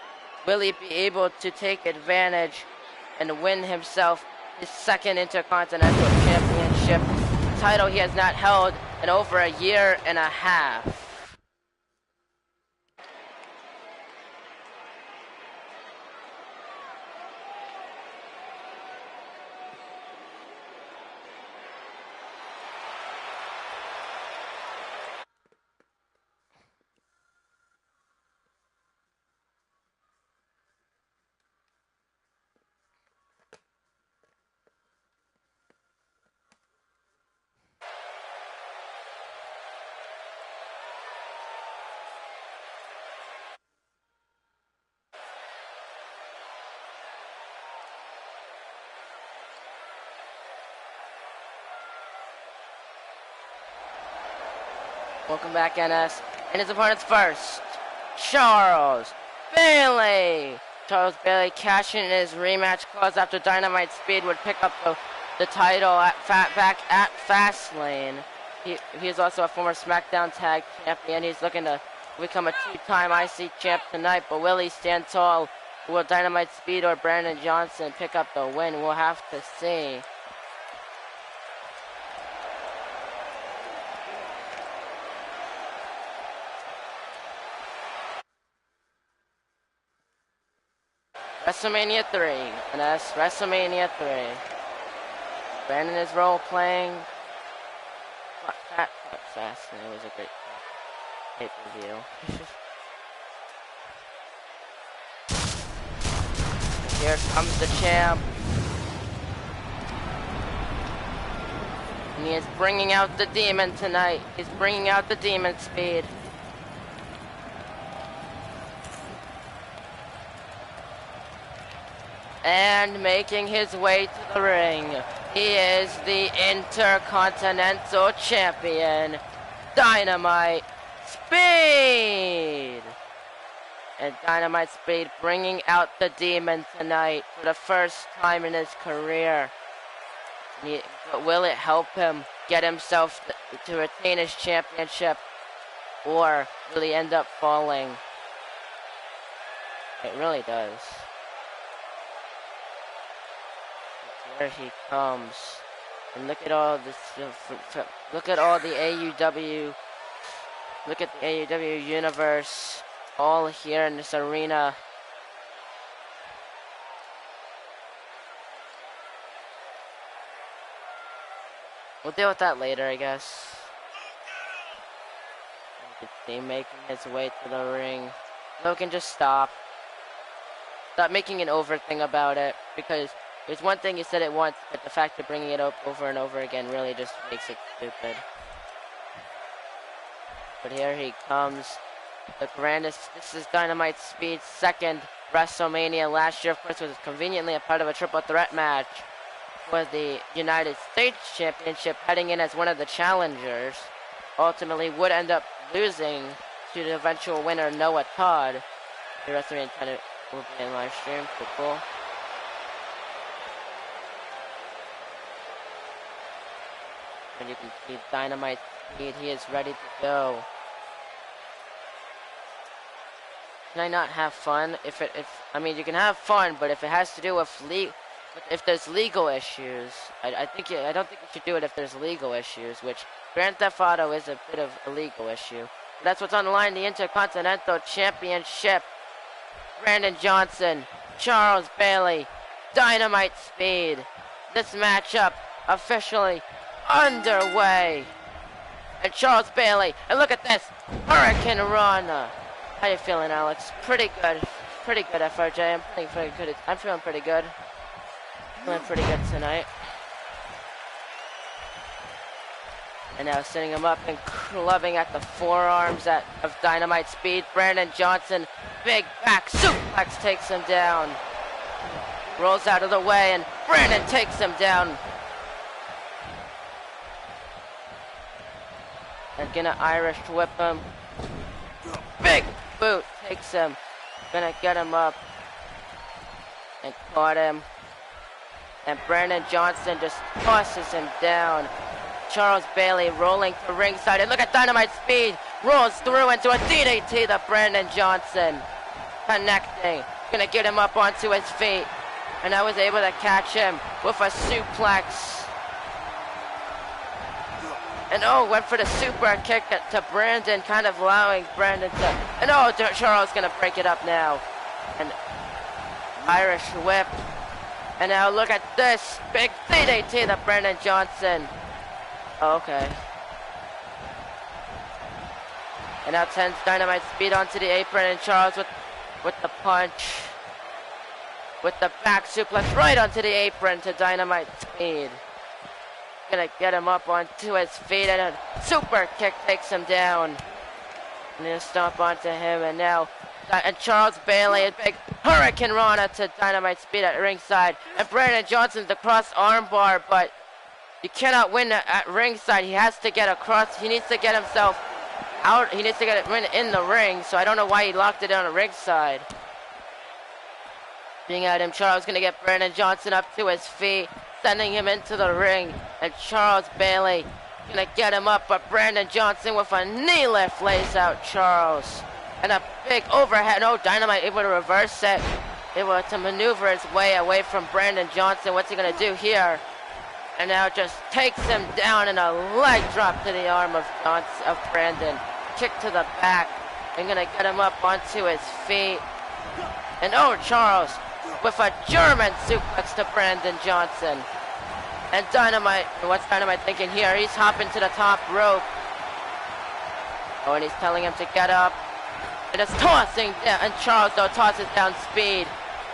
will he be able to take advantage and win himself his second Intercontinental Championship title he has not held in over a year and a half? Welcome back, NS. And his opponents first, Charles Bailey Charles Bailey cashing in his rematch clause after Dynamite Speed would pick up the title back at Fastlane. He is also a former SmackDown Tag Champion. He's looking to become a two-time IC champ tonight, but will he stand tall? Will Dynamite Speed or Brandon Johnson pick up the win? We'll have to see. WrestleMania 3, and that's WrestleMania 3. Brandon is role-playing. Fascinating. It was a great pay-per-view. Here comes the champ. And he is bringing out the demon tonight. He's bringing out the demon Speed. And making his way to the ring, he is the Intercontinental Champion, Dynamite Speed. And Dynamite Speed bringing out the demon tonight for the first time in his career. But will it help him get himself to retain his championship, or will he end up falling? It really does. Here he comes, and look at all this. Look at all the AEW. Look at the AEW universe, all here in this arena. We'll deal with that later, I guess. You can see making his way to the ring. Logan, just stop. Stop making an over thing about it, because there's one thing you said it once, but the fact of bringing it up over and over again really just makes it stupid. But here he comes, the grandest. This is Dynamite Speed's second WrestleMania. Last year, of course, was conveniently a part of a triple threat match for the United States Championship, heading in as one of the challengers. Ultimately would end up losing to the eventual winner, Noah Todd. The WrestleMania kind of will be in live stream, so cool. And you can see Dynamite Speed, he is ready to go. Can I not have fun? I mean, you can have fun, but if it has to do with if there's legal issues, I don't think you should do it if there's legal issues, which Grand Theft Auto is a bit of a legal issue. But that's what's on the line, the Intercontinental Championship. Brandon Johnson, Charles Bailey, Dynamite Speed. This matchup officially underway. And Charles Bailey, and look at this, Hurricane Rana. How you feeling, Alex? Pretty good. Pretty good, FRJ. I'm feeling pretty good. I'm feeling pretty good. Feeling pretty good tonight. And now setting him up and clubbing at the forearms of Dynamite Speed. Brandon Johnson, big back suplex takes him down. Rolls out of the way, and Brandon takes him down. And gonna Irish whip him. Big boot takes him. Gonna get him up. And caught him. And Brandon Johnson just tosses him down. Charles Bailey rolling to ringside. And look at Dynamite Speed. Rolls through into a DDT to Brandon Johnson. Connecting. Gonna get him up onto his feet. And I was able to catch him with a suplex. And went for the super kick to Brandon, kind of allowing Brandon to... And Charles gonna break it up now. And Irish whip. And now look at this. Big DDT to Brandon Johnson. Okay. And now sends Dynamite Speed onto the apron, and Charles with the punch. With the back suplex right onto the apron to Dynamite Speed. Gonna get him up onto his feet, and a super kick takes him down. And he'll stomp onto him, and now and Charles Bailey, a big Hurricane Rana to Dynamite Speed at ringside. And Brandon Johnson's the cross armbar, but you cannot win at ringside. He has to get across. He needs to get himself out. He needs to get it in the ring, so I don't know why he locked it on the ringside. Being at him, Charles gonna get Brandon Johnson up to his feet, sending him into the ring, and Charles Bailey gonna get him up, but Brandon Johnson with a knee lift lays out Charles. And a big overhead, oh, Dynamite able to reverse it, able to maneuver his way away from Brandon Johnson. What's he gonna do here? And now just takes him down in a leg drop to the arm of Brandon. Kick to the back, and gonna get him up onto his feet. And oh, Charles with a German suplex to Brandon Johnson. And Dynamite, what's Dynamite thinking here? He's hopping to the top rope. Oh, and he's telling him to get up. And it's tossing down, and Charles though tosses down Speed.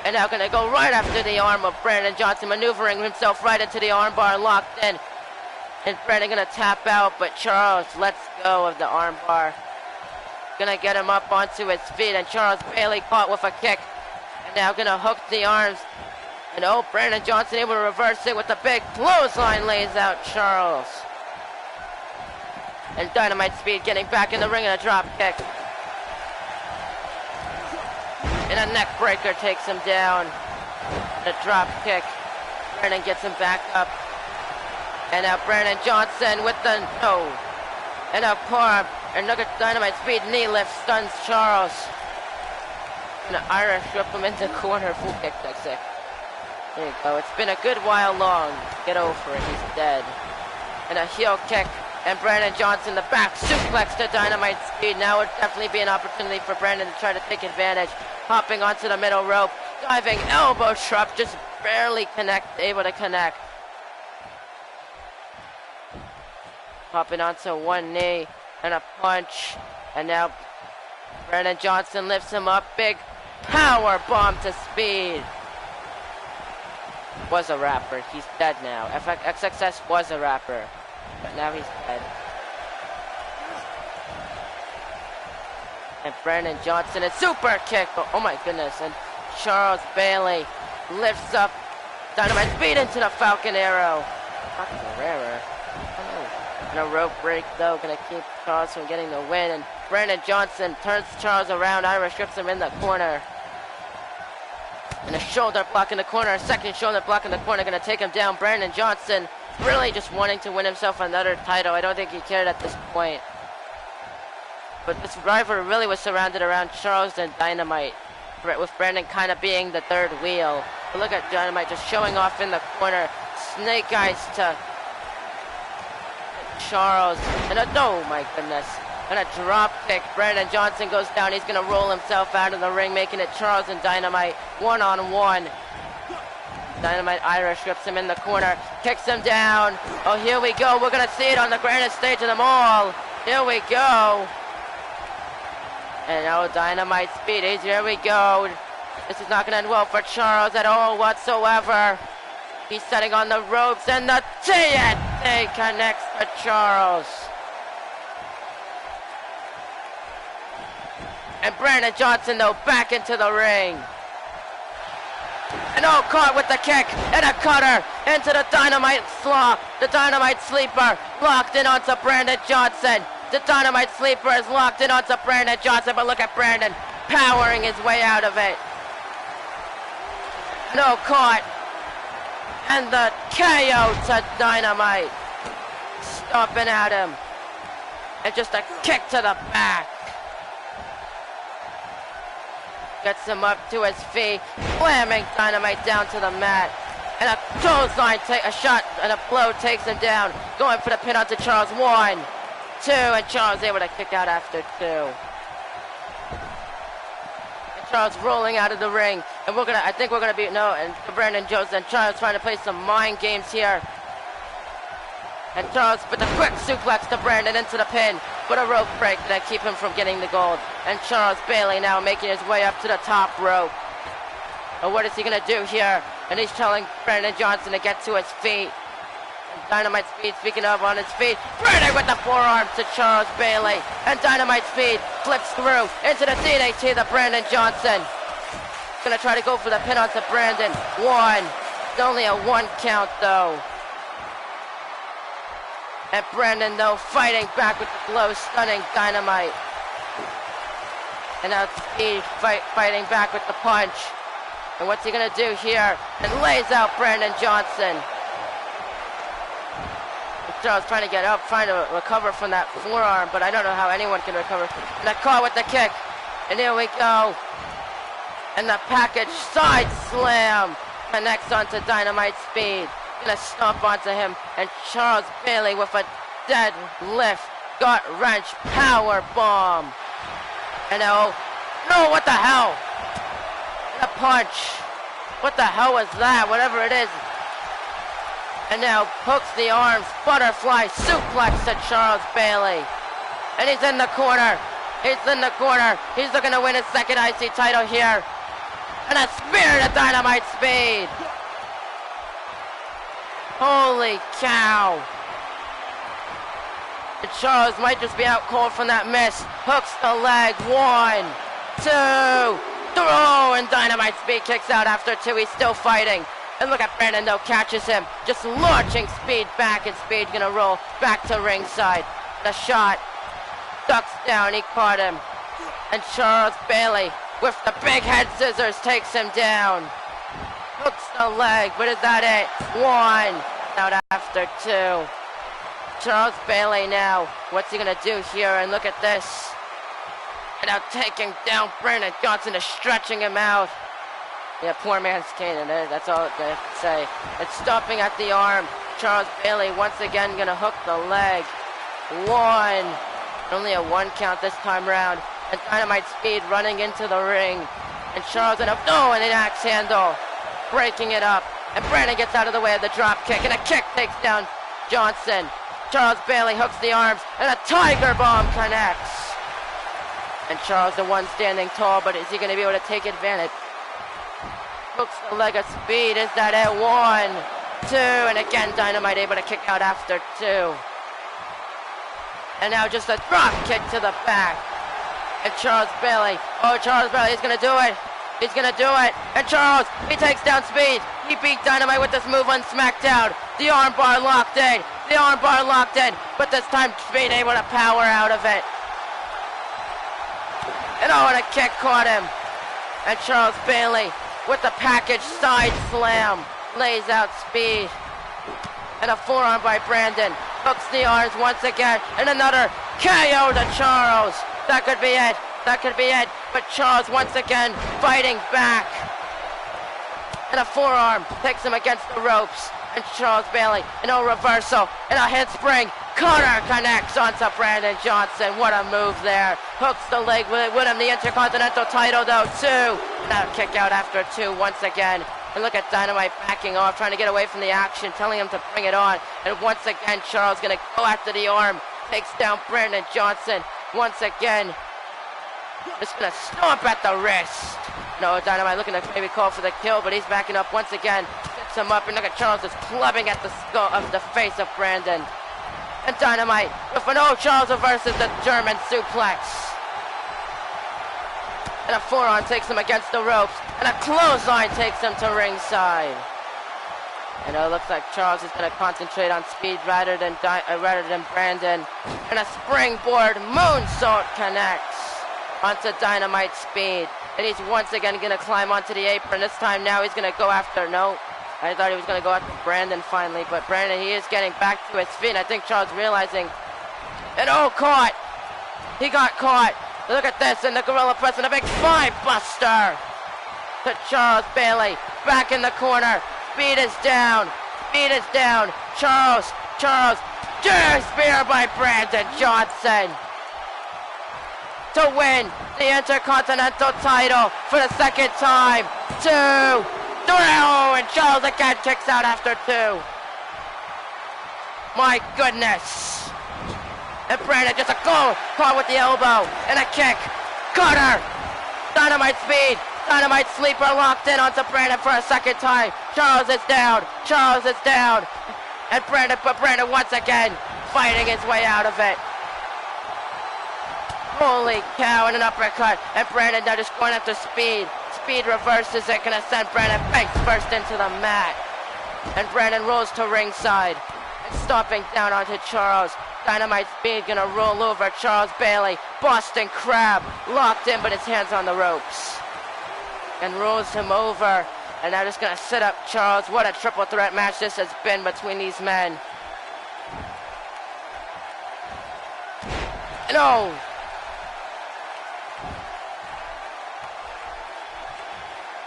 And now gonna go right after the arm of Brandon Johnson, maneuvering himself right into the armbar, locked in. And Brandon gonna tap out, but Charles lets go of the armbar. Gonna get him up onto his feet, and Charles Bailey caught with a kick. And now gonna hook the arms. And oh, Brandon Johnson able to reverse it with a big clothesline, lays out Charles. And Dynamite Speed getting back in the ring and a drop kick. And a neck breaker takes him down. And a drop kick. Brandon gets him back up. And now Brandon Johnson with the no. And a poor, and look at Dynamite Speed knee lift stuns Charles. And an Irish whip him into corner, full kick, that's it. There you go. It's been a good while long. Get over it. He's dead. And a heel kick. And Brandon Johnson, the back suplex to Dynamite Speed. Now would definitely be an opportunity for Brandon to try to take advantage. Hopping onto the middle rope. Diving elbow drop. Just barely able to connect. Hopping onto one knee. And a punch. And now Brandon Johnson lifts him up. Big power bomb to Speed. Was a rapper. He's dead now. XXS was a rapper. But now he's dead. And Brandon Johnson, a super kick. Oh my goodness. And Charles Bailey lifts up Dynamite Speed into the Falcon Arrow. Fucking rarer. And a rope break though, gonna keep Charles from getting the win. And Brandon Johnson turns Charles around. Irish rips him in the corner. And a shoulder block in the corner, a second shoulder block in the corner, gonna take him down. Brandon Johnson really just wanting to win himself another title. I don't think he cared at this point. But this rivalry really was surrounded around Charles and Dynamite, with Brandon kind of being the third wheel. But look at Dynamite just showing off in the corner. Snake eyes to Charles. And oh my goodness. And a drop kick. Brandon Johnson goes down. He's going to roll himself out of the ring, making it Charles and Dynamite one-on-one. Dynamite Irish rips him in the corner, kicks him down. Oh, here we go. We're going to see it on the grandest stage of them all. Here we go. And oh, Dynamite Speed. Here we go. This is not going to end well for Charles at all whatsoever. He's setting on the ropes, and the TNT connects to Charles. And Brandon Johnson, though, back into the ring. And oh, caught with the kick, and a cutter into the Dynamite Slaw. The Dynamite Sleeper locked in onto Brandon Johnson. The Dynamite Sleeper is locked in onto Brandon Johnson, but look at Brandon powering his way out of it. No, caught. And the KO to Dynamite. Stomping at him. And just a kick to the back. Gets him up to his feet, slamming Dynamite down to the mat. And a clothesline, a shot and a blow takes him down. Going for the pin onto Charles. 1, 2, and Charles able to kick out after 2. And Charles rolling out of the ring. And I think we're gonna be, no, and Brandon Johnson. Charles trying to play some mind games here. And Charles with a quick suplex to Brandon into the pin. But a rope break that keep him from getting the gold. And Charles Bailey now making his way up to the top rope. And what is he going to do here? And he's telling Brandon Johnson to get to his feet. And Dynamite Speed, speaking of, on his feet. Brandon with the forearm to Charles Bailey. And Dynamite Speed flips through into the DDT to Brandon Johnson. Going to try to go for the pin onto Brandon. 1. It's only a 1 count though. And Brandon, though, fighting back with the blow, stunning Dynamite. And now Speed fighting back with the punch. And what's he gonna do here? And lays out Brandon Johnson. Charles trying to get up, trying to recover from that forearm, but I don't know how anyone can recover. And that caught with the kick. And here we go. And the package side slam connects onto Dynamite Speed. Gonna stomp onto him. And Charles Bailey with a deadlift, gut wrench, power bomb. And oh, no, what the hell? And a punch. What the hell was that? Whatever it is. And now hooks the arms, butterfly suplex to Charles Bailey. And he's in the corner. He's in the corner. He's looking to win his second IC title here. And a spear to Dynamite Speed. Holy cow. And Charles might just be out cold from that miss. Hooks the leg. 1, 2, throw. And Dynamite Speed kicks out after 2. He's still fighting. And look at Brandon, though, catches him. Just launching Speed back, and Speed gonna roll back to ringside. The shot. Ducks down, he caught him. And Charles Bailey, with the big head scissors, takes him down. Hooks the leg, but is that it? 1. Out after 2. Charles Bailey now. What's he gonna do here? And look at this. And now taking down Brandon Johnson, is stretching him out. Yeah, poor man's Kane, that's all I have to say. And stomping at the arm. Charles Bailey once again gonna hook the leg. 1. Only a 1 count this time round. And Dynamite Speed running into the ring. And Charles and an axe handle. Breaking it up. And Brandon gets out of the way of the drop kick. And a kick takes down Johnson. Charles Bailey hooks the arms. And a tiger bomb connects. And Charles the one standing tall, but is he gonna be able to take advantage? Hooks the leg of Speed. Is that it? 1, 2, and again Dynamite able to kick out after 2. And now just a drop kick to the back. And Charles Bailey. Oh, Charles Bailey is gonna do it. He's gonna do it. And Charles, he takes down Speed. He beat Dynamite with this move on SmackDown. The armbar locked in. The armbar locked in. But this time Speed able to power out of it. And oh, and a kick caught him. And Charles Bailey, with the package side slam, lays out Speed. And a forearm by Brandon. Hooks the arms once again. And another KO to Charles. That could be it. That could be it. But Charles once again fighting back. And a forearm takes him against the ropes. And Charles Bailey, an old reversal. And a handspring. Cutter connects onto Brandon Johnson. What a move there. Hooks the leg with him. The Intercontinental title, though, 2. Now kick out after 2 once again. And look at Dynamite backing off, trying to get away from the action, telling him to bring it on. And once again, Charles going to go after the arm. Takes down Brandon Johnson. Once again, just going to stomp at the wrist. No, Dynamite looking to maybe call for the kill, but he's backing up once again. Gets him up, and look at Charles just clubbing at the skull of the face of Brandon. And Dynamite with an old Charles reverses the German suplex. And a forearm takes him against the ropes. And a clothesline takes him to ringside. And it looks like Charles is going to concentrate on Speed rather than Brandon. And a springboard moonsault connects onto Dynamite Speed. And he's once again going to climb onto the apron. This time now he's going to go after, no. I thought he was going to go after Brandon finally. But Brandon, he is getting back to his feet. I think Charles realizing. And oh, caught. He got caught. Look at this, and the Gorilla Press and a big spine buster to Charles Bailey. Back in the corner. Speed is down. Speed is down. Charles. Spear by Brandon Johnson to win the Intercontinental title for the second time. 2, 3, and Charles again kicks out after 2. My goodness. And Brandon just a goal, caught with the elbow, and a kick. Cutter! Dynamite Speed, Dynamite Sleeper locked in onto Brandon for a second time. Charles is down, and Brandon once again fighting his way out of it. Holy cow, and an uppercut, and Brandon now just going after Speed. Speed reverses it, gonna send Brandon face first into the mat. And Brandon rolls to ringside, and stomping down onto Charles. Dynamite Speed gonna roll over Charles Bailey. Boston Crab locked in, but his hands on the ropes. and rolls him over. And now just gonna set up Charles. What a triple threat match this has been between these men. No!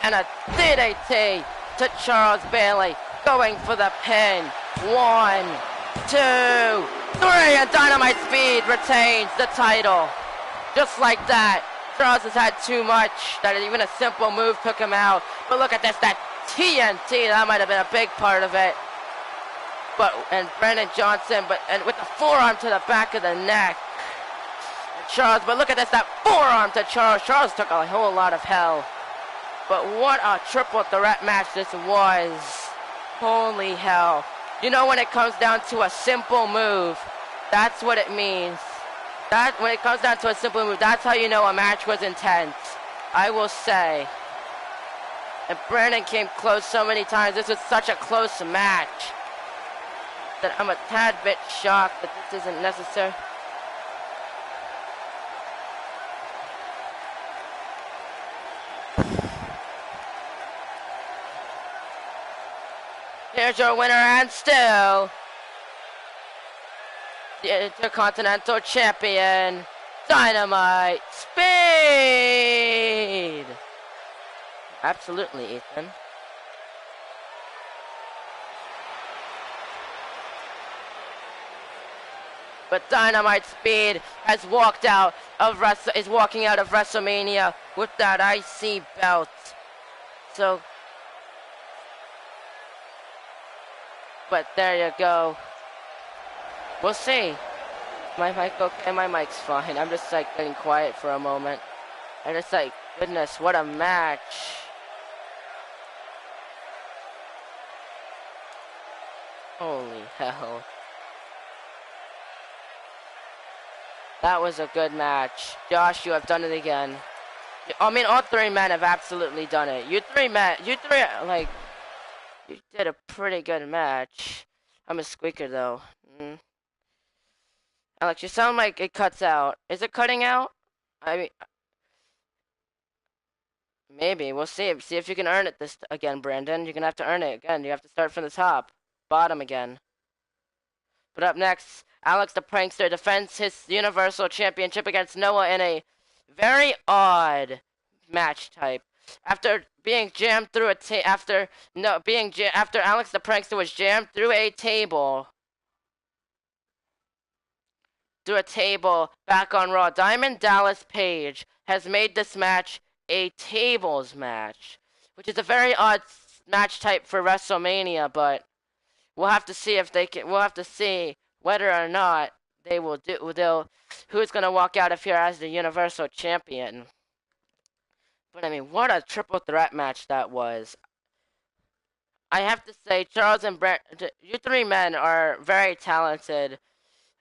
And a DDT to Charles Bailey, going for the pin. 1, 2, 3, and Dynamite Speed retains the title. Just like that. Charles has had too much, that even a simple move took him out. But look at this, that TNT, that might have been a big part of it. And Brandon Johnson, and with the forearm to the back of the neck. Charles, but look at this, that forearm to Charles. Charles took a whole lot of hell. But what a triple threat match this was. Holy hell. You know, when it comes down to a simple move, that's what it means. When it comes down to a simple move, that's how you know a match was intense. I will say. And Brandon came close so many times. This was such a close match that I'm a tad bit shocked that this isn't necessary. Here's your winner and still the Intercontinental Champion, Dynamite Speed. Absolutely, Ethan. But Dynamite Speed has walking out of WrestleMania with that IC belt. So, but there you go. We'll see. My mic okay? My mic's fine. I'm just like getting quiet for a moment. And it's like, goodness, what a match. Holy hell. That was a good match. Josh, you have done it again. I mean, all three men have absolutely done it. You three, like, you did a pretty good match. I'm a squeaker, though. Alex, you sound like it cuts out. Is it cutting out? I mean, maybe. We'll see. See if you can earn it this again, Brandon. You're going to have to earn it again. You have to start from the top. Bottom again. But up next, Alex the Prankster defends his Universal Championship against Noah in a very odd match type. After being jammed through after Alex the Prankster was jammed through a table. Back on Raw, Diamond Dallas Page has made this match a tables match, which is a very odd match type for WrestleMania, but we'll have to see if they can. We'll have to see whether or not they will do. Who's gonna walk out of here as the Universal Champion? But I mean, what a triple threat match that was. I have to say, Charles and Brent, you three men are very talented.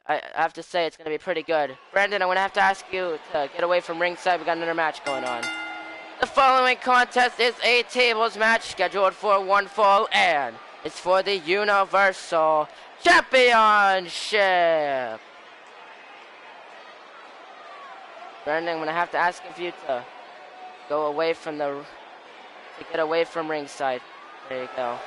I have to say, it's going to be pretty good. Brandon, I'm going to have to ask you to get away from ringside. We got another match going on. The following contest is a tables match scheduled for one fall, and it's for the Universal Championship. Brandon, I'm going to have to ask of you to go away from to get away from ringside. There you go.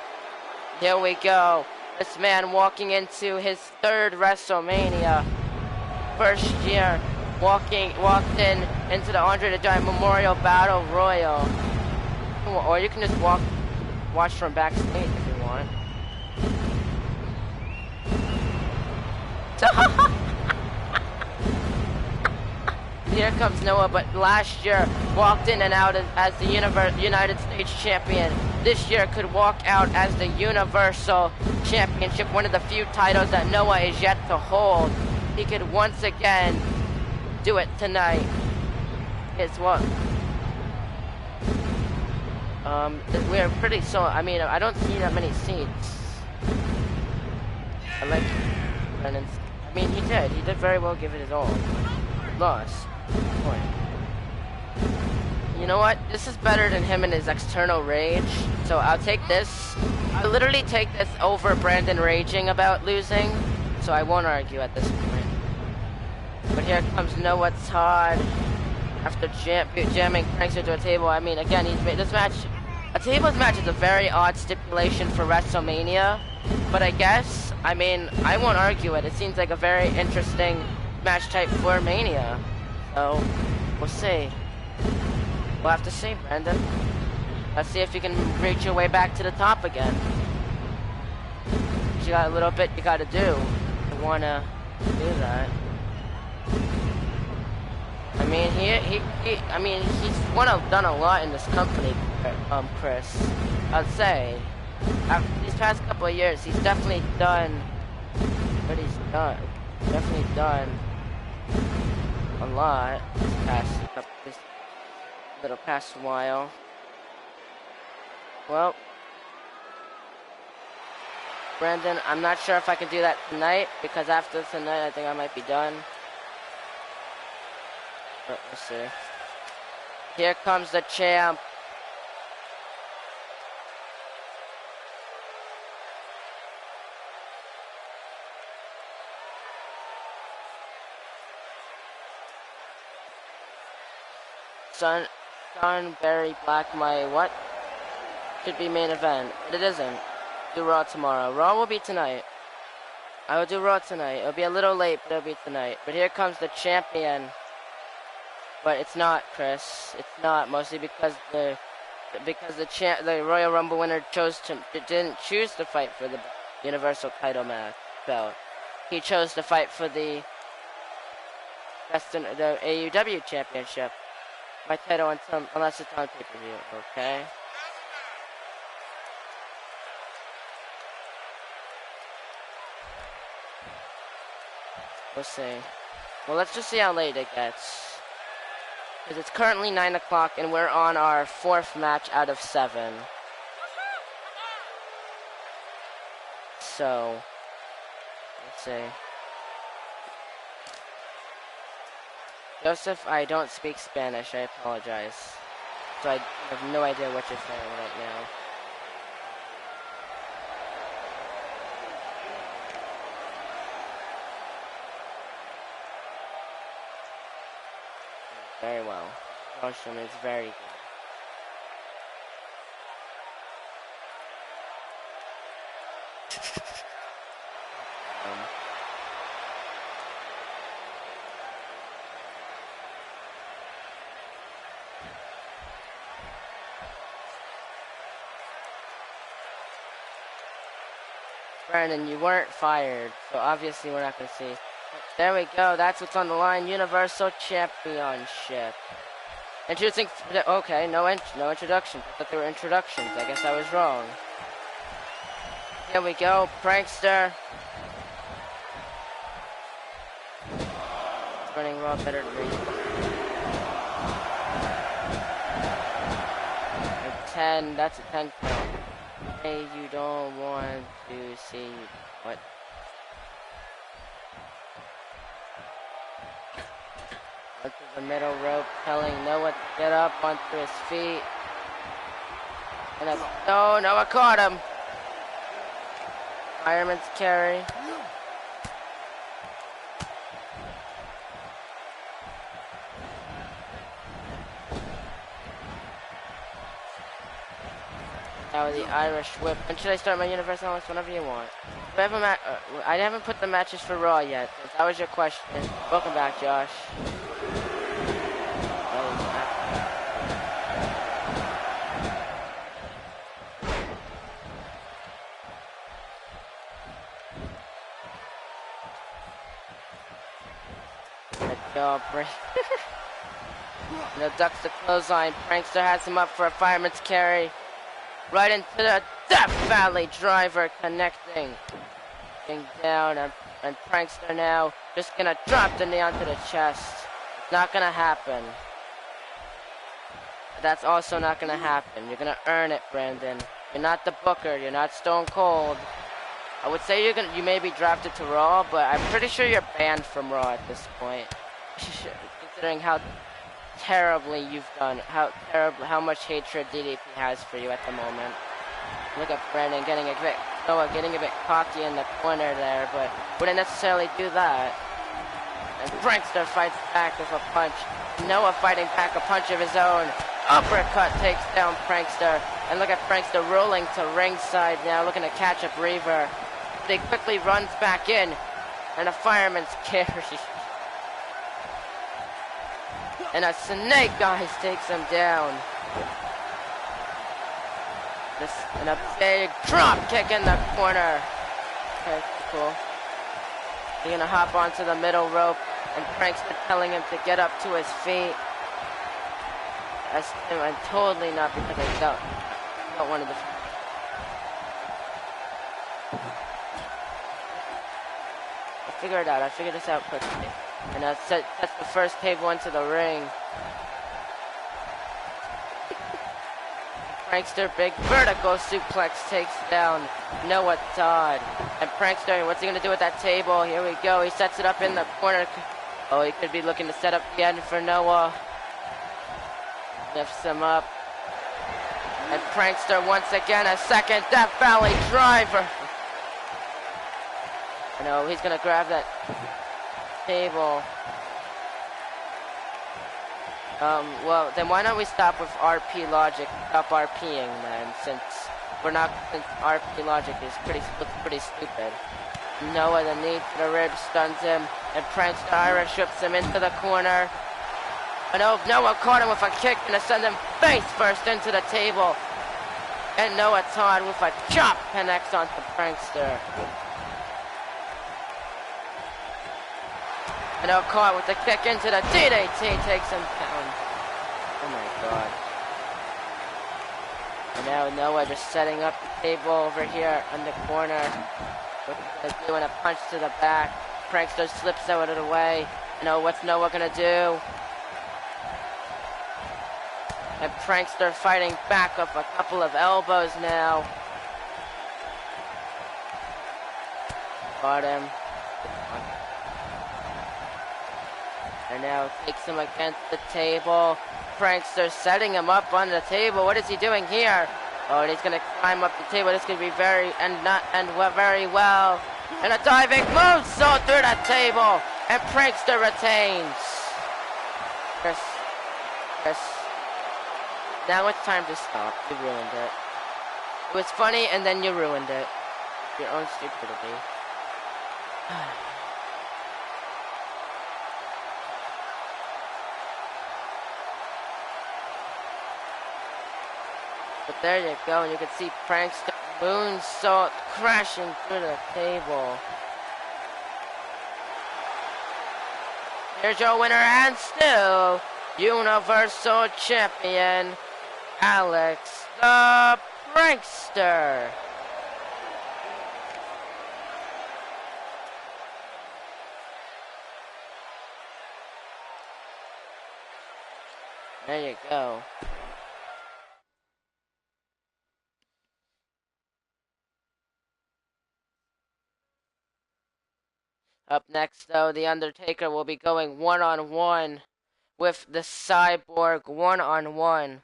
Here we go. This man walking into his third WrestleMania. First year, walked in into the Andre the Giant Memorial Battle Royal. Or you can just watch from backstage if you want. Here comes Noah, but last year walked in and out as the United States Champion. This year could walk out as the Universal Championship, one of the few titles that Noah is yet to hold. He could once again do it tonight. It's what? We're pretty I mean, I don't see that many seats. I like Brennan's. I mean, he did very well give it his all. Lost. Point. You know what? This is better than him and his external rage. So I'll take this. I'll literally take this over Brandon raging about losing. So I won't argue at this point. But here comes Noah Todd. after jamming Prankster to a table. I mean, again, he's made this match. A tables match is a very odd stipulation for Wrestlemania, but I guess, I mean, I won't argue it. It seems like a very interesting match type for Mania. So, we'll see. We'll have to see, Brandon. Let's see if you can reach your way back to the top again. You got a little bit you gotta do. You wanna do that. I mean, he's done a lot in this company, Chris. I'd say. These past couple of years, he's definitely done what he's done. Definitely done a lot this little past while. Well, Brandon, I'm not sure if I can do that tonight, because after tonight, I think I might be done. But we'll see. Here comes the champ. Sunbury Black, my what? Should be main event, but it isn't. Do Raw tomorrow. Raw will be tonight. I will do Raw tonight. It'll be a little late, but it'll be tonight. But here comes the champion. But it's not, Chris. It's not, mostly because the Royal Rumble winner didn't choose to fight for the Universal title belt. He chose to fight for the AEW Championship. My title unless it's on pay-per-view, okay? We'll see. Well, let's just see how late it gets. Because it's currently 9 o'clock and we're on our 4th match out of 7. So, let's see. Joseph, I don't speak Spanish. I apologize. So I have no idea what you're saying right now. Very well. Motion is very good. Brandon, you weren't fired, so obviously we're not going to see. There we go. That's what's on the line. Universal Championship. Introducing. Okay, no introductions. I thought they were introductions. I guess I was wrong. Here we go. Prankster. It's running Raw better than me. 10. That's a 10 count. Hey, you don't want to see what? Onto the middle rope, telling Noah to get up onto his feet. And Noah caught him. Fireman's carry. Now the Irish whip. When should I start my Universal Almost? Whenever you want. Do I have a I haven't put the matches for Raw yet. If that was your question. Welcome back, Josh. Let's go, break. No, ducks the clothesline. Prankster has him up for a fireman's carry. Right into the Death Valley driver, connecting. Getting down, and Prankster now just gonna drop the knee onto the chest. It's not gonna happen. That's also not gonna happen. You're gonna earn it, Brandon. You're not the Booker. You're not Stone Cold. I would say you may be drafted to Raw, but I'm pretty sure you're banned from Raw at this point. Considering how terribly you've done, how much hatred DDP has for you at the moment. Look at Brandon getting a bit cocky in the corner there, but wouldn't necessarily do that. And Prankster fights back with a punch. Noah fighting back, a punch of his own. Uppercut takes down Prankster. And look at Prankster rolling to ringside now, looking to catch up Reaver. He quickly runs back in. And a fireman's carry. And a Snake Eyes takes him down. And a big drop kick in the corner. Okay, cool. He's gonna hop onto the middle rope, and Prankster telling him to get up to his feet. I'm totally not, because I don't want to. I figured it out. I figured this out quickly. And that's the first table into the ring. Prankster, big vertical suplex takes down Noah Todd. And Prankster, what's he going to do with that table? Here we go. He sets it up in the corner. Oh, he could be looking to set up the end for Noah. Lifts him up. And Prankster, once again, a second Death Valley driver. No, he's going to grab that table. Well, then why don't we stop with RP logic? Stop RPing, then, since RP logic is pretty stupid. Noah, the knee to the ribs, stuns him, and Prankster Irish whips him into the corner. And Noah caught him with a kick and sends him face first into the table. And Noah Todd with a chop connects onto Prankster. And caught with a kick into the DDT, takes him down. Oh my god. And now Noah just setting up the table over here in the corner. Doing a punch to the back. Prankster slips out of the way. What's Noah gonna do? And Prankster fighting back up a couple of elbows now. Got him. And now takes him against the table. Prankster setting him up on the table. What is he doing here? Oh, and he's gonna climb up the table. This could be very well. And a diving moonsault through the table. And Prankster retains. Chris. Now it's time to stop. You ruined it. It was funny, and then you ruined it. Your own stupidity. But there you go, and you can see Prankster moonsault crashing through the table. Here's your winner and still Universal Champion, Alex the Prankster. There you go. Up next, though, The Undertaker will be going one-on-one with the Cyborg one-on-one.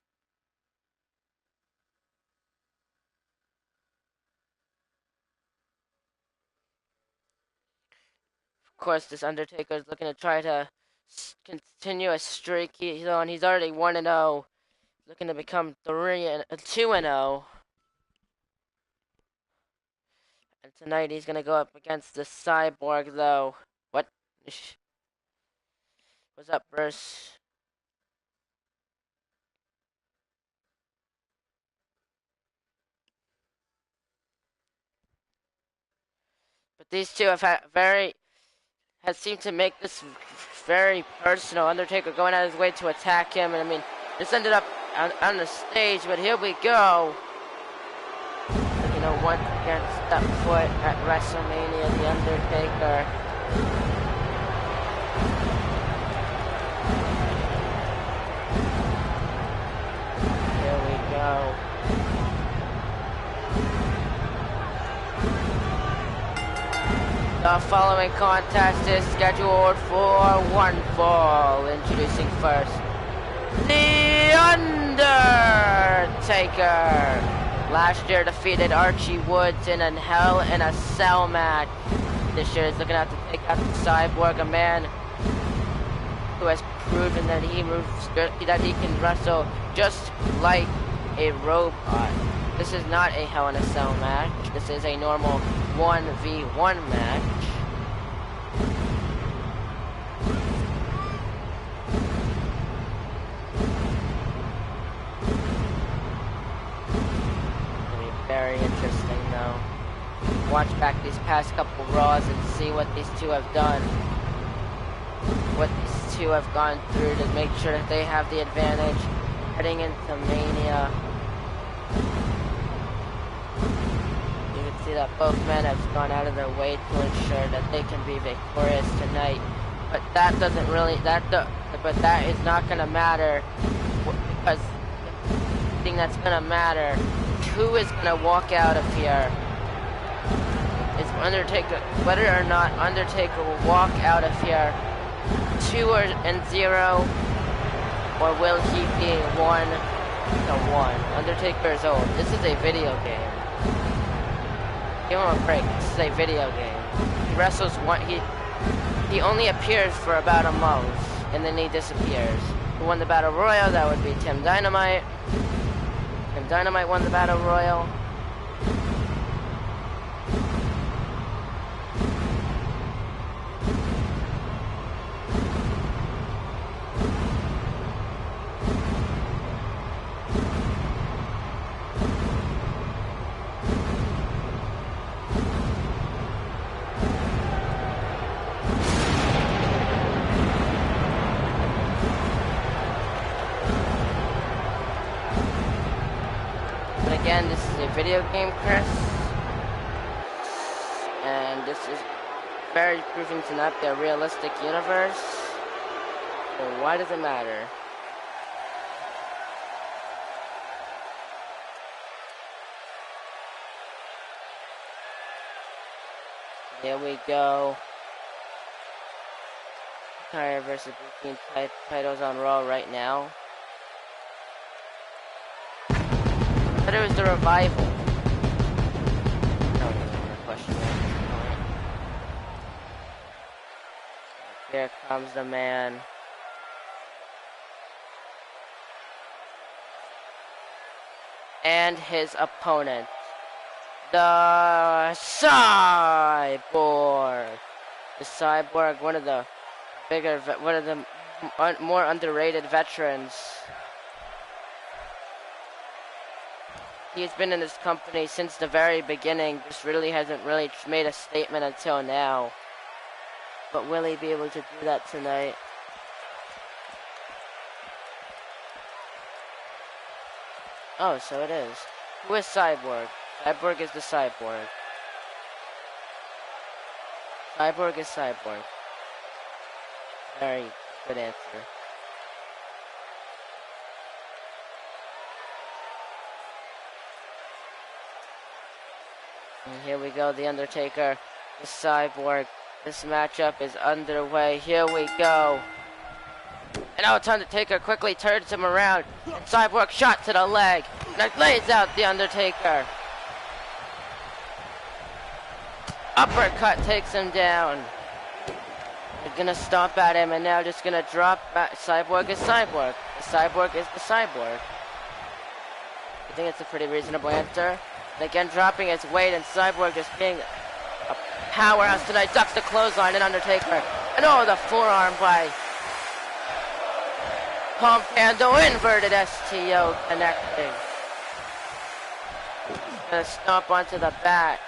Of course, this Undertaker is looking to try to continue a streak. He's already 1-0, looking to become 2-0. And tonight he's gonna go up against the Cyborg, though. What? What's up, Bruce? But these two have seemed to make this very personal. Undertaker going out of his way to attack him, and I mean, this ended up on the stage, but here we go. Once again, step foot at Wrestlemania, The Undertaker. Here we go. The following contest is scheduled for one fall. Introducing first, The Undertaker. Last year defeated Archie Woods in a Hell in a Cell match. This year is looking out to take out the Cyborg, a man who has proven that he can wrestle just like a robot. This is not a Hell in a Cell match. This is a normal 1v1 match. Very interesting though. Watch back these past couple Raws and see what these two have done. What these two have gone through to make sure that they have the advantage heading into Mania. You can see that both men have gone out of their way to ensure that they can be victorious tonight. But that doesn't really, but that is not gonna matter, because the thing that's gonna matter, who is gonna walk out of here, is Undertaker. Whether or not Undertaker will walk out of here 2-0, or will he be 1-1? Undertaker is old. This is a video game. Give him a break. This is a video game. He wrestles he only appears for about a month, and then he disappears. Who won the Battle Royal? That would be Tim Dynamite. Tim Dynamite won the Battle Royal. Again, this is a video game, Chris, and this is very proving to not be a realistic universe. So why does it matter? Here we go. Entire versus between titles on Raw right now. But it was the revival. I don't even question that. Here comes the man. And his opponent, the Cyborg. The Cyborg, one of the more underrated veterans. He's been in this company since the very beginning, just really hasn't really made a statement until now. But will he be able to do that tonight? Oh, so it is. Who is Cyborg? Cyborg is the Cyborg. Cyborg is Cyborg. Very good answer. And here we go, The Undertaker, the Cyborg. This matchup is underway. Here we go. And now it's Undertaker quickly turns him around. And Cyborg shot to the leg. And it lays out The Undertaker. Uppercut takes him down. They're gonna stomp at him and now just gonna drop back. Cyborg is Cyborg. The Cyborg is the Cyborg. I think it's a pretty reasonable answer. And again, dropping his weight, and Cyborg just being a powerhouse tonight. Ducks the clothesline and Undertaker. And oh, the forearm by Pump Handle, inverted STO connecting. Gonna stomp onto the back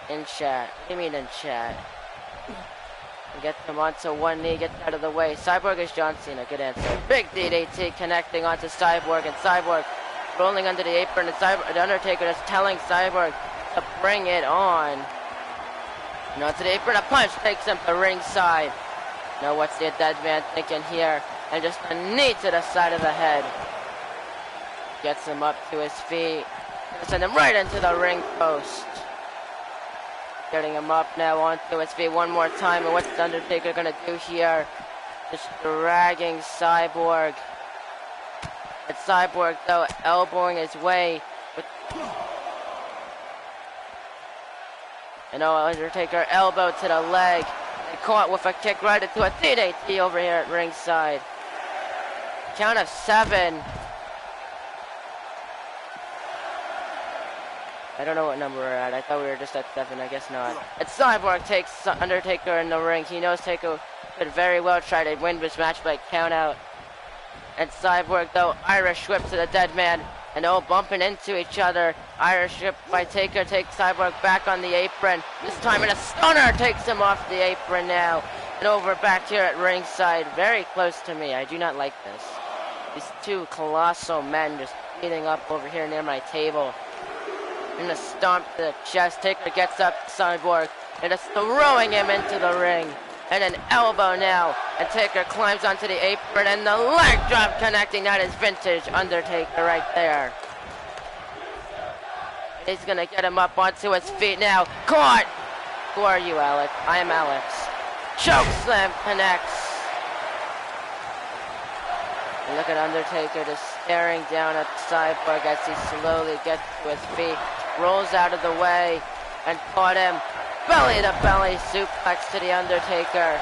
in chat. What do you mean in chat? And get him onto one knee, get out of the way. Cyborg is John Cena, good answer. Big DDT connecting onto Cyborg, and Cyborg rolling under the apron, and the Undertaker is telling Cyborg to bring it on. And onto the apron, a punch takes him to ringside. Now what's the dead man thinking here? And just a knee to the side of the head. Gets him up to his feet. Gonna send him right into the ring post. Getting him up now onto his feet one more time. And what's the Undertaker gonna do here? Just dragging Cyborg. And Cyborg, though, elbowing his way. And oh, Undertaker elbow to the leg. Caught with a kick right into a DDT over here at ringside. Count of 7. I don't know what number we're at. I thought we were just at 7. I guess not. And Cyborg takes Undertaker in the ring. He knows Taker could very well try to win this match by count out. And Cyborg, though, Irish whip to the dead man. And all bumping into each other. Irish whip by Taker takes Cyborg back on the apron. This time in a stunner takes him off the apron now. And over back here at ringside. Very close to me. I do not like this. These two colossal men just beating up over here near my table. And a stomp to the chest. Taker gets up Cyborg. And is throwing him into the ring. And an elbow now. And Taker climbs onto the apron. And the leg drop connecting. That is vintage Undertaker right there. He's going to get him up onto his feet now. Caught! Who are you, Alex? I am Alex. Choke slam connects. And look at Undertaker just staring down at Cyborg as he slowly gets to his feet. Rolls out of the way. And caught him. Belly-to-belly suplex to the Undertaker.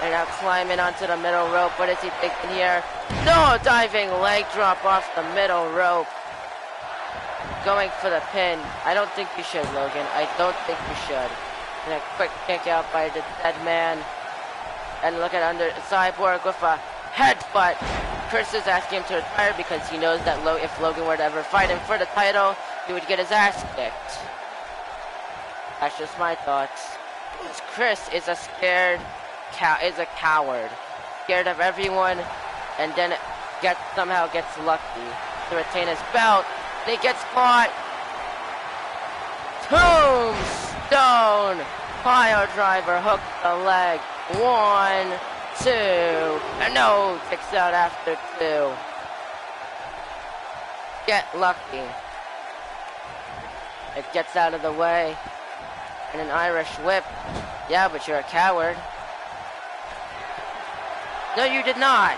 And now climbing onto the middle rope. What is he thinking here? No, diving leg drop off the middle rope. Going for the pin. I don't think you should, Logan. I don't think you should. And a quick kick out by the dead man. And look at Cyborg with a headbutt. Chris is asking him to retire because he knows that if Logan were to ever fight him for the title, he would get his ass kicked. That's just my thoughts. Chris is a coward. Scared of everyone, and then somehow gets lucky to retain his belt. And he gets caught. Tombstone. Pile driver, hook the leg. 1, 2, and no, kicks out after 2. Get lucky. It gets out of the way. And an Irish whip. Yeah, but you're a coward. No, you did not.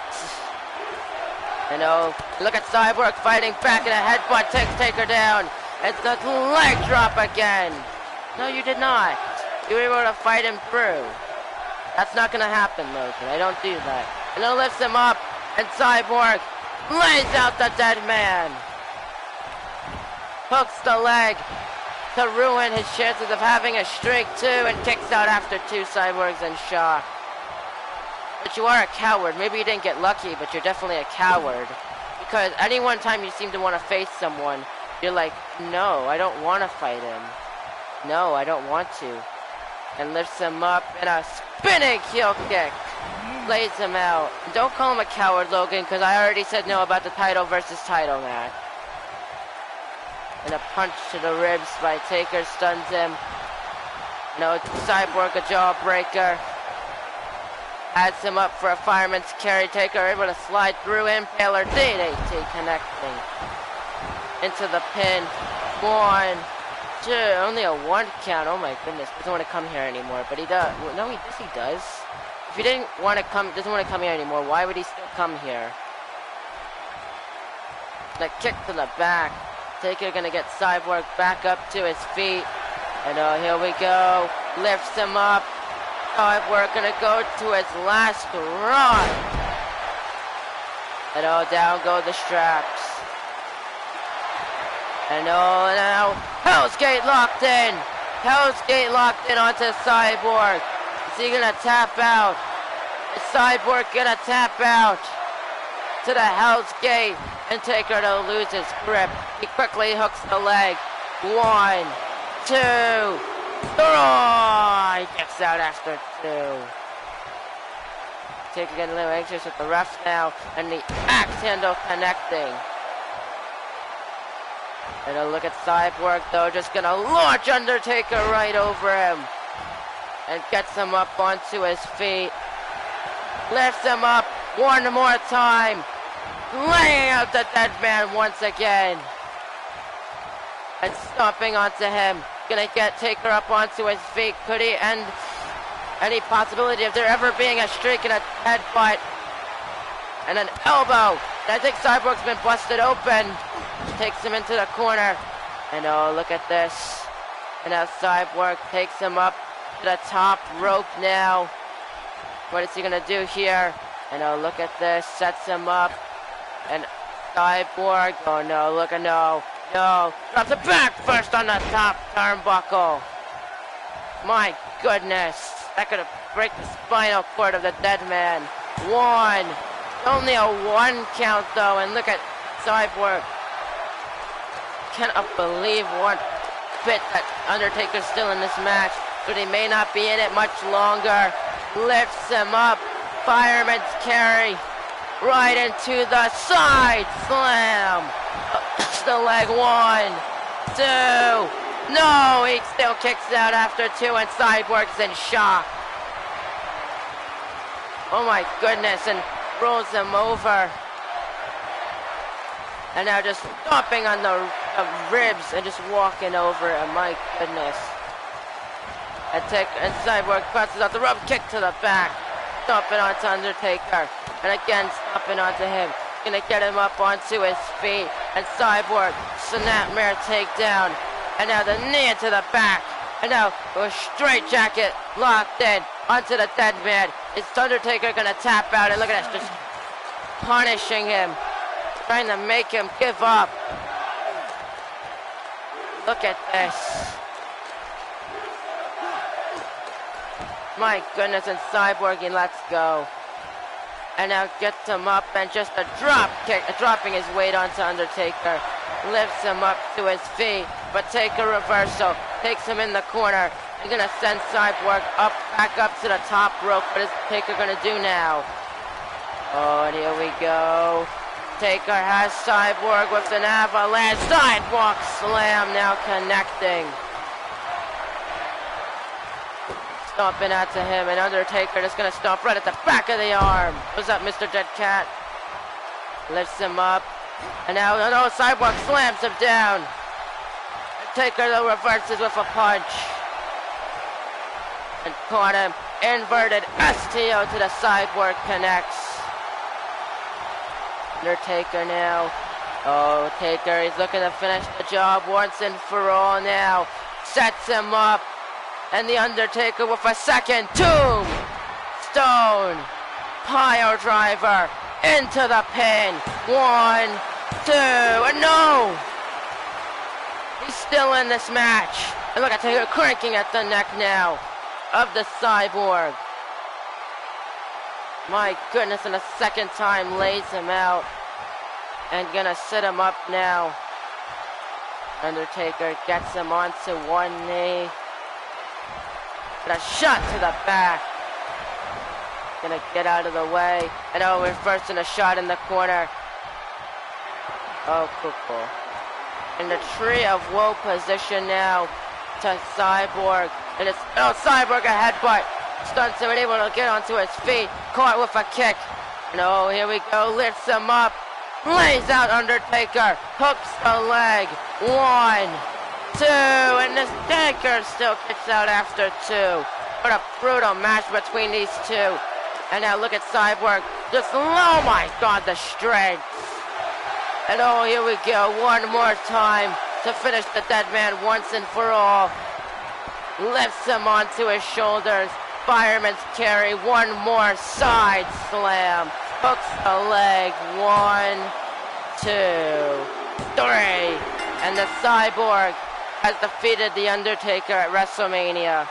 And oh, look at Cyborg fighting back, and a headbutt takes Taker down. It's the leg drop again. No, you did not. You were able to fight him through. That's not going to happen, Logan. I don't do that. And it lifts him up, and Cyborg lays out the dead man. Hooks the leg to ruin his chances of having a streak too, and kicks out after 2. Cyborg's in shock. But you are a coward. Maybe you didn't get lucky, but you're definitely a coward. Because any one time you seem to want to face someone, you're like, no, I don't want to fight him. No, I don't want to. And lifts him up in a spinning heel kick. Lays him out. Don't call him a coward, Logan, because I already said no about the title versus title match. And a punch to the ribs by Taker stuns him. No, Cyborg a jawbreaker. Adds him up for a fireman's carry. Taker able to slide through. Impaler DDT connecting into the pin. 1, 2. Only a 1 count. Oh my goodness. Doesn't want to come here anymore. But he does. No, he does. If he doesn't want to come here anymore, why would he still come here? The kick to the back. Taker gonna get Cyborg back up to his feet. And oh, here we go. Lifts him up. Cyborg gonna go to his last run. And oh, down go the straps. And oh, now Hell's Gate locked in. Hell's Gate locked in onto Cyborg. Is he gonna tap out? Is Cyborg gonna tap out to the Hell's Gate and Taker to lose his grip? He quickly hooks the leg. 1, 2, 3. He kicks out after 2. Taker getting a little anxious with the ref now, and the axe handle connecting. And a look at Cyborg though, just gonna launch Undertaker right over him. And gets him up onto his feet. Lifts him up one more time. Laying out the dead man once again. And stomping onto him. Gonna get Taker up onto his feet. Could he end any possibility of there ever being a streak and a headbutt? And an elbow. And I think Cyborg's been busted open. Takes him into the corner. And oh, look at this. And now Cyborg takes him up to the top rope now. What is he gonna do here? And oh, look at this. Sets him up. And Cyborg. Oh no, look at no. No. Drops it back first on the top turnbuckle. My goodness. That could have break the spinal cord of the dead man. 1. Only a 1 count though. And look at Cyborg. Cannot believe one bit that Undertaker's still in this match. But he may not be in it much longer. Lifts him up. Fireman's carry. Right into the side slam. The leg. 1, 2. No, he still kicks out after 2, and Cyborg's in shock. Oh my goodness, and rolls him over. And now just stomping on the ribs and just walking over it. My goodness. And Cyborg crosses out the rope, kick to the back. Stomping onto Undertaker. And again, stomping onto him. Gonna get him up onto his feet. And Cyborg, snapmare takedown. And now the knee into the back. And now a straight jacket locked in onto the dead man. Is Undertaker gonna tap out? And look at this, just punishing him. Trying to make him give up. Look at this. My goodness, and Cyborg, he lets go. And now gets him up and just a drop kick, dropping his weight onto Undertaker. Lifts him up to his feet, but take a reversal. Takes him in the corner. He's gonna send Cyborg up, back up to the top rope. What is Taker gonna do now? Oh, and here we go. Taker has Cyborg with an avalanche. Sidewalk slam, now connecting. Stomping out to him, and Undertaker just gonna stomp right at the back of the arm. What's up, Mr. Dead Cat? Lifts him up. And now, no, Cyborg slams him down. Taker, though, reverses with a punch. And caught him. Inverted STO to the Cyborg, connects. Undertaker now. Oh, Taker, he's looking to finish the job once and for all now. Sets him up. And the Undertaker with a second tombstone pile driver into the pin. 1, 2, and no! He's still in this match. And look at Taker cranking at the neck now of the Cyborg. My goodness, and a second time lays him out. And gonna sit him up now. Undertaker gets him onto one knee. And a shot to the back. Gonna get out of the way. And oh, reversing a shot in the corner. Oh, cool. In the tree of woe position now to Cyborg. And it's, oh, Cyborg a headbutt. Stuns him and able to get onto his feet. Caught with a kick. And oh, here we go. Lifts him up. Lays out Undertaker. Hooks the leg. 1, 2, and this Taker still kicks out after 2. What a brutal match between these two. And now look at Cyborg. Just, oh my God, the strength. And oh, here we go. One more time to finish the dead man once and for all. Lifts him onto his shoulders. Fireman's carry. One more side slam. Hooks the leg. 1, 2, 3. And the Cyborg has defeated The Undertaker at Wrestlemania.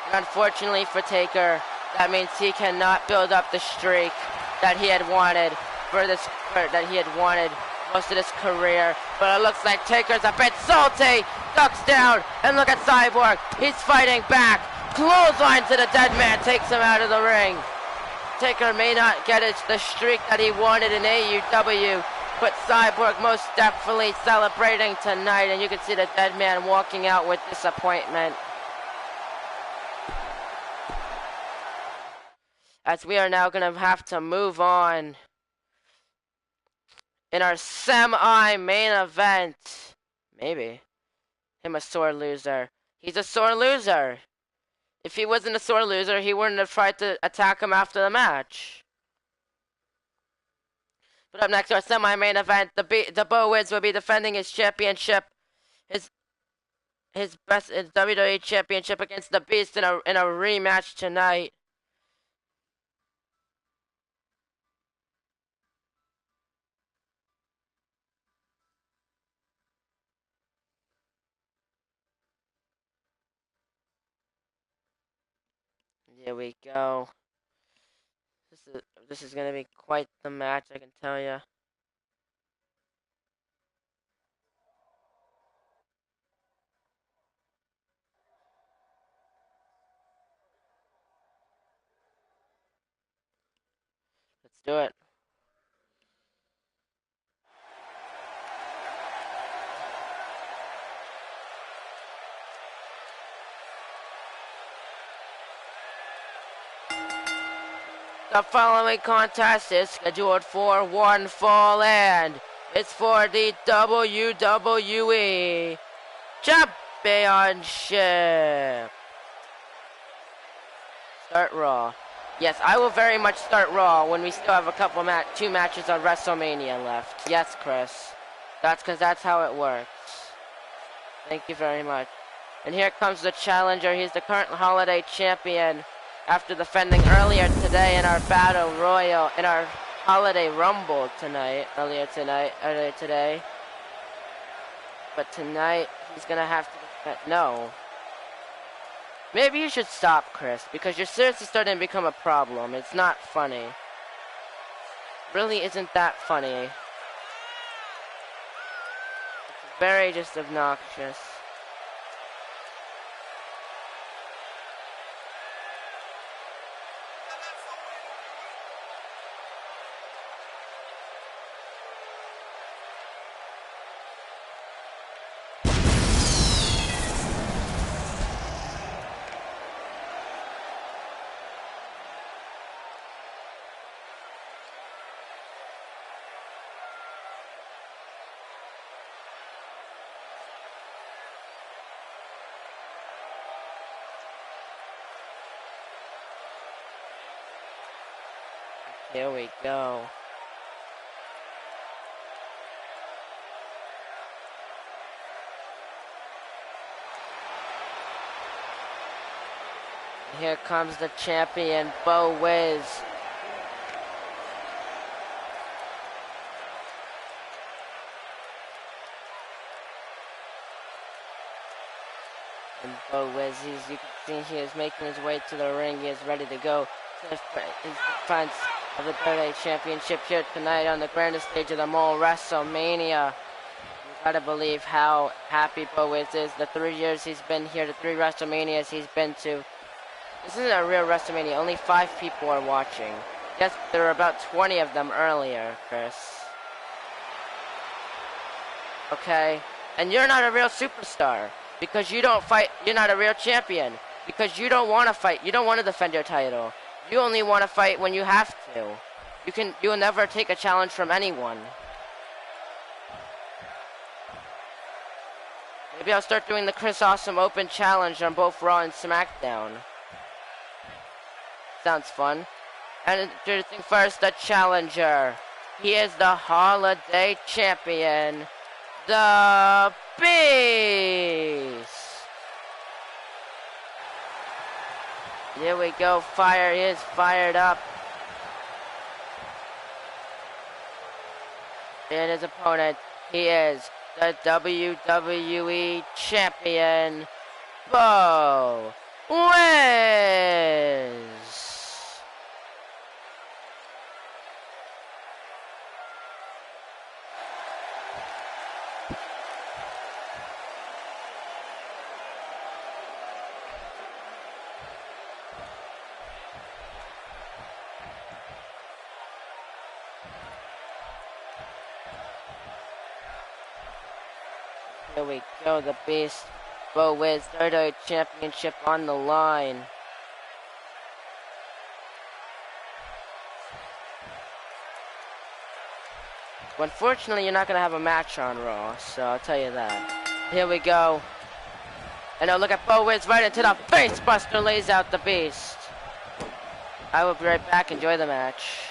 And unfortunately for Taker, that means he cannot build up the streak that he had wanted most of his career. But it looks like Taker's a bit salty. Ducks down, and look at Cyborg. He's fighting back. Clothesline to the dead man, takes him out of the ring. Taker may not get the streak that he wanted in AEW, but Cyborg most definitely celebrating tonight, and you can see the dead man walking out with disappointment. As we are now going to have to move on in our semi-main event. Maybe. Him a sore loser. He's a sore loser. If he wasn't a sore loser, he wouldn't have tried to attack him after the match. But up next, our semi-main event, the Bo Wiz will be defending his championship, his WWE championship against the Beast in a rematch tonight. Here we go. This is gonna be quite the match, I can tell you. Let's do it. The following contest is scheduled for one fall, and it's for the WWE Championship. Start Raw. Yes, I will very much start Raw when we still have a couple two matches on WrestleMania left. Yes, Chris. That's because that's how it works. Thank you very much. And here comes the challenger. He's the current Holiday Champion after defending earlier today in our Battle Royal, in our Holiday Rumble earlier today. But tonight, he's going to have to defend. No. Maybe you should stop, Chris, because you're seriously starting to become a problem. It's not funny. Really isn't that funny. It's very just obnoxious. Here we go. Here comes the champion, Bo Wiz. And Bo Wiz, you can see he is making his way to the ring. He is ready to go to his defense of the WWE Championship here tonight on the grandest stage of them all, WrestleMania. You gotta believe how happy Bo Wiz is. The 3 years he's been here, the 3 WrestleManias he's been to. This isn't a real WrestleMania. Only 5 people are watching. Yes, there were about 20 of them earlier, Chris. Okay? And you're not a real superstar because you don't fight. You're not a real champion because you don't want to fight. You don't want to defend your title. You only want to fight when you have to. You'll never take a challenge from anyone. Maybe I'll start doing the Chris Awesome Open Challenge on both Raw and SmackDown. Sounds fun. And introducing first the challenger. He is the Holiday Champion, the Beast. Here we go. Fire is fired up. And his opponent, he is the WWE Champion, Bo Wiz. Here we go, the Beast, Bo Wiz, WWE Championship on the line. Well, unfortunately, you're not going to have a match on Raw, so I'll tell you that. Here we go. And now look at Bo Wiz right into the face buster, lays out the Beast. I will be right back. Enjoy the match.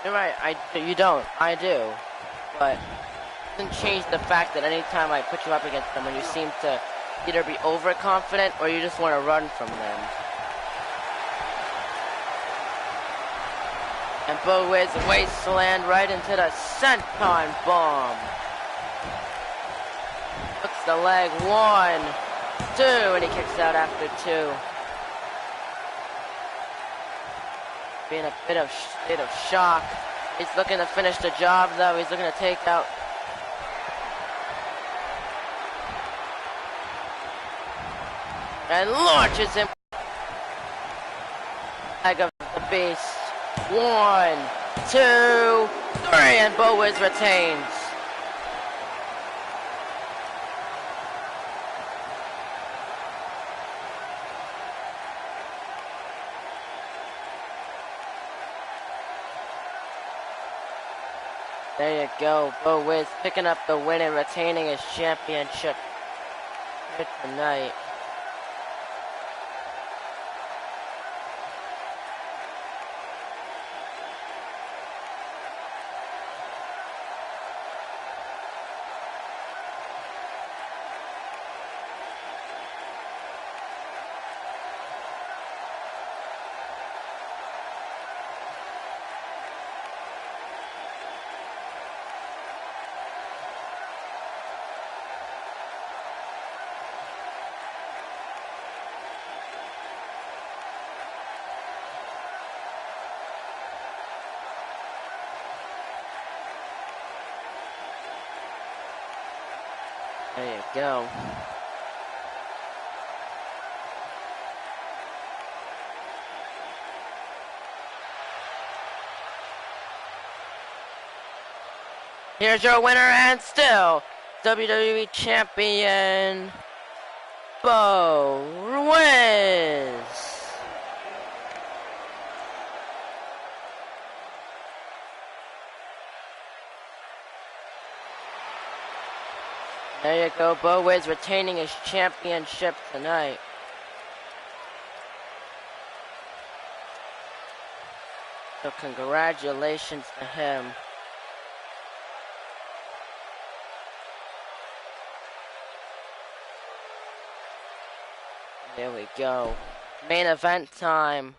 You're right, you don't. I do. But it doesn't change the fact that anytime I put you up against someone, you seem to either be overconfident or you just want to run from them. And Bo Wiz wasteland right into the senton bomb. Hooks the leg, 1, 2, and he kicks out after 2. Being a bit of state of shock. He's looking to finish the job though. He's looking to take out. And launches him. Leg of the beast. 1, 2, 3, and Bo Wiz retains. There you go, Bo Wiz picking up the win and retaining his championship here tonight. There you go. Here's your winner and still WWE Champion, Bo Wiz. There you go, Bo Wiz retaining his championship tonight. So congratulations to him. There we go. Main event time.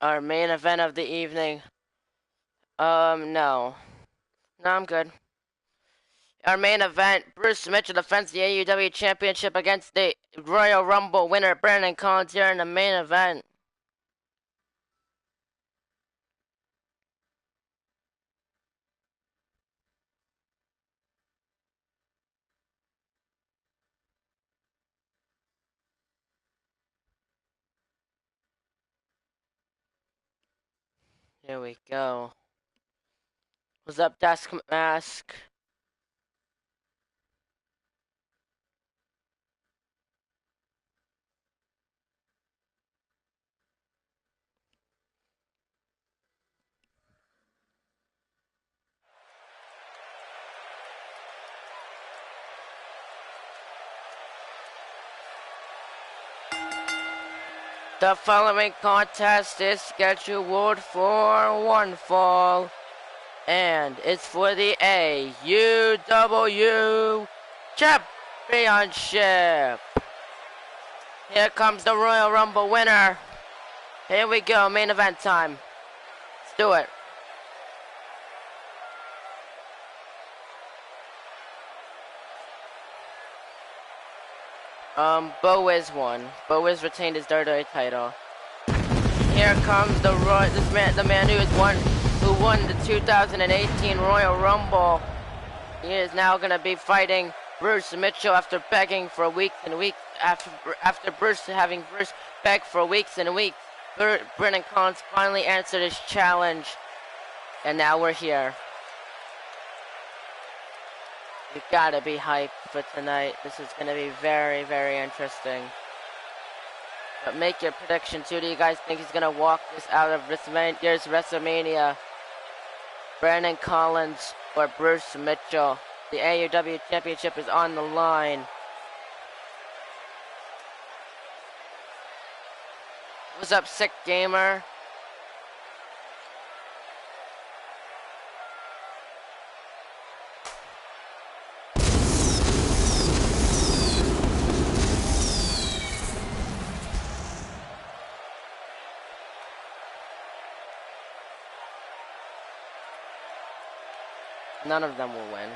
Our main event of the evening. No. No, I'm good. Our main event, Bruce Mitchell defends the AEW Championship against the Royal Rumble winner, Brandon Collins, here in the main event. Here we go. What's up, Desk Mask? The following contest is scheduled for one fall, and it's for the AEW Championship. Here comes the Royal Rumble winner. Here we go, main event time. Let's do it. Bo Wiz won. Bo Wiz retained his WWE title. Here comes the man who won the 2018 Royal Rumble. He is now gonna be fighting Bruce Mitchell after begging for weeks and weeks. After Bruce beg for weeks and weeks, Brandon Collins finally answered his challenge, and now we're here. You gotta be hyped for tonight. This is gonna be very, very interesting. But make your predictions. Who do you guys think is going to walk this out of this year's WrestleMania? Brandon Collins or Bruce Mitchell? The AEW Championship is on the line. What's up, Sick Gamer? None of them will win.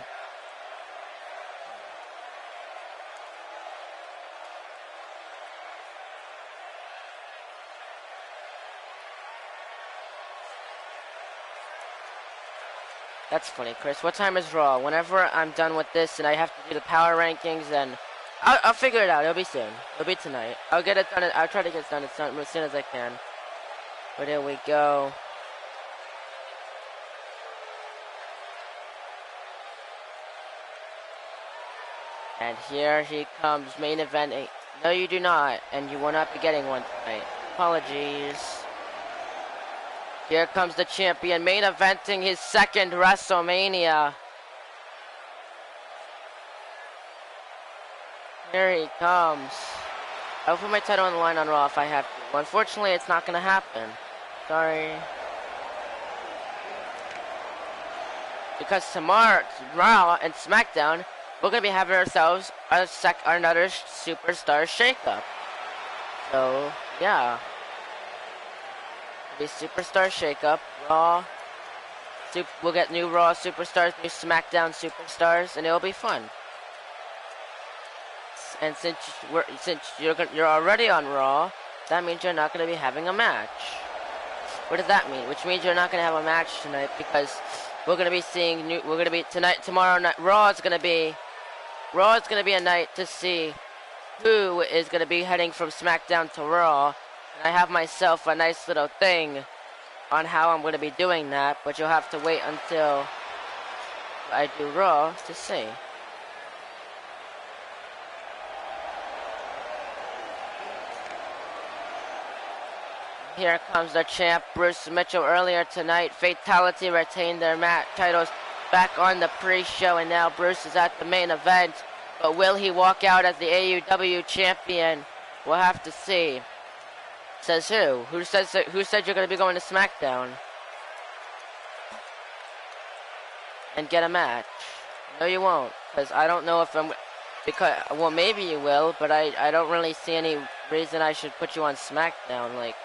That's funny, Chris. What time is Raw? Whenever I'm done with this and I have to do the power rankings, then I'll figure it out. It'll be soon. It'll be tonight. I'll get it done. I'll try to get it done as soon as I can. But here we go. And here he comes, main eventing. No, you do not, and you will not be getting one tonight. Apologies. Here comes the champion, main eventing his second WrestleMania. Here he comes. I'll put my title on the line on Raw if I have to. Well, unfortunately, it's not going to happen. Sorry. Because tomorrow, Raw and SmackDown, we're going to be having ourselves another superstar shakeup. So, yeah. It'll be superstar shakeup. Raw. We'll get new Raw superstars, new SmackDown superstars, and it'll be fun. And since you're already on Raw, that means you're not going to be having a match. What does that mean? Which means you're not going to have a match tonight because we're going to be seeing tomorrow night. Raw is going to be a night to see who is going to be heading from SmackDown to Raw. And I have myself a nice little thing on how I'm going to be doing that, but you'll have to wait until I do Raw to see. Here comes the champ, Bruce Mitchell. Earlier tonight, Fatality retained their titles back on the pre-show, and now Bruce is at the main event. But will he walk out as the AEW champion? We'll have to see. Says who? Who said you're going to be going to SmackDown and get a match? No, you won't, because I don't know if I'm. Well, maybe you will, but I don't really see any reason I should put you on SmackDown. Like.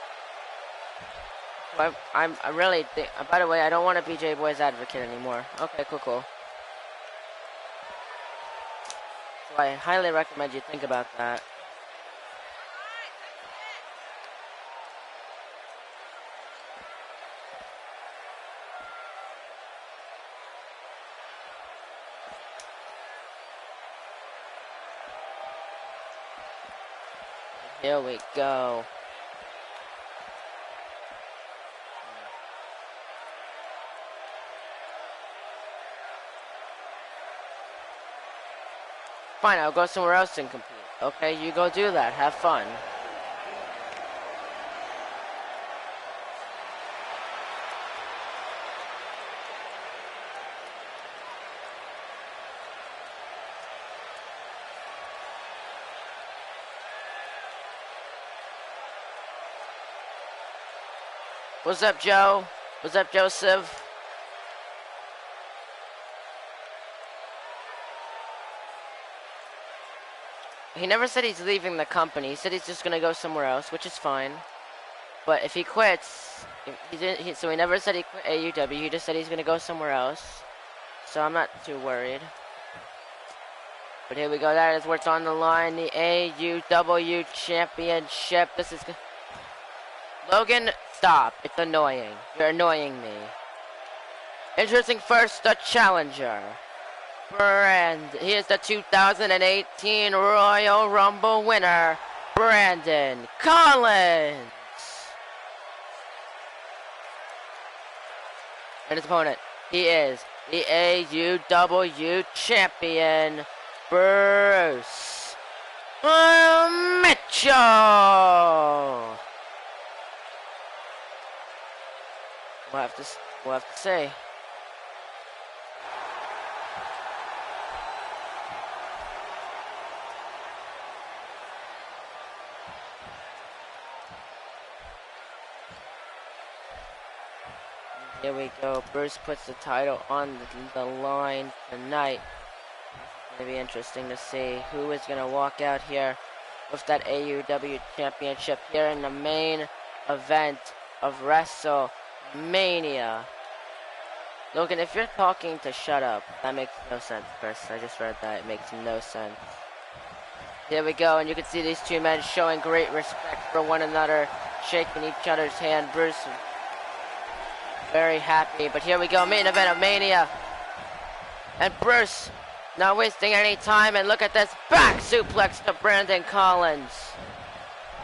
I really think. By the way, I don't want to be J Boy's advocate anymore. Okay, cool. So I highly recommend you think about that. Here we go. Fine, I'll go somewhere else and compete. Okay, you go do that. Have fun. What's up, Joe? What's up, Joseph? He never said he's leaving the company. He said he's just gonna go somewhere else, which is fine. But if he quits, so he never said he quit AEW. He just said he's gonna go somewhere else. So I'm not too worried. But here we go. That is what's on the line. The AEW Championship. This is Logan. Stop. It's annoying. You're annoying me. Introducing first, the challenger. He is the 2018 Royal Rumble winner, Brandon Collins. And his opponent, he is the AEW champion, Bruce Mitchell! We'll have to say. Here we go. Bruce puts the title on the line tonight. It's going to be interesting to see who is going to walk out here with that AEW championship here in the main event of Wrestlemania. Logan, if you're talking to shut up, that makes no sense, Chris. I just read that. It makes no sense. Here we go, and you can see these two men showing great respect for one another, shaking each other's hand. Bruce very happy, but here we go, main event of Mania. And Bruce not wasting any time, and look at this back suplex to Brandon Collins.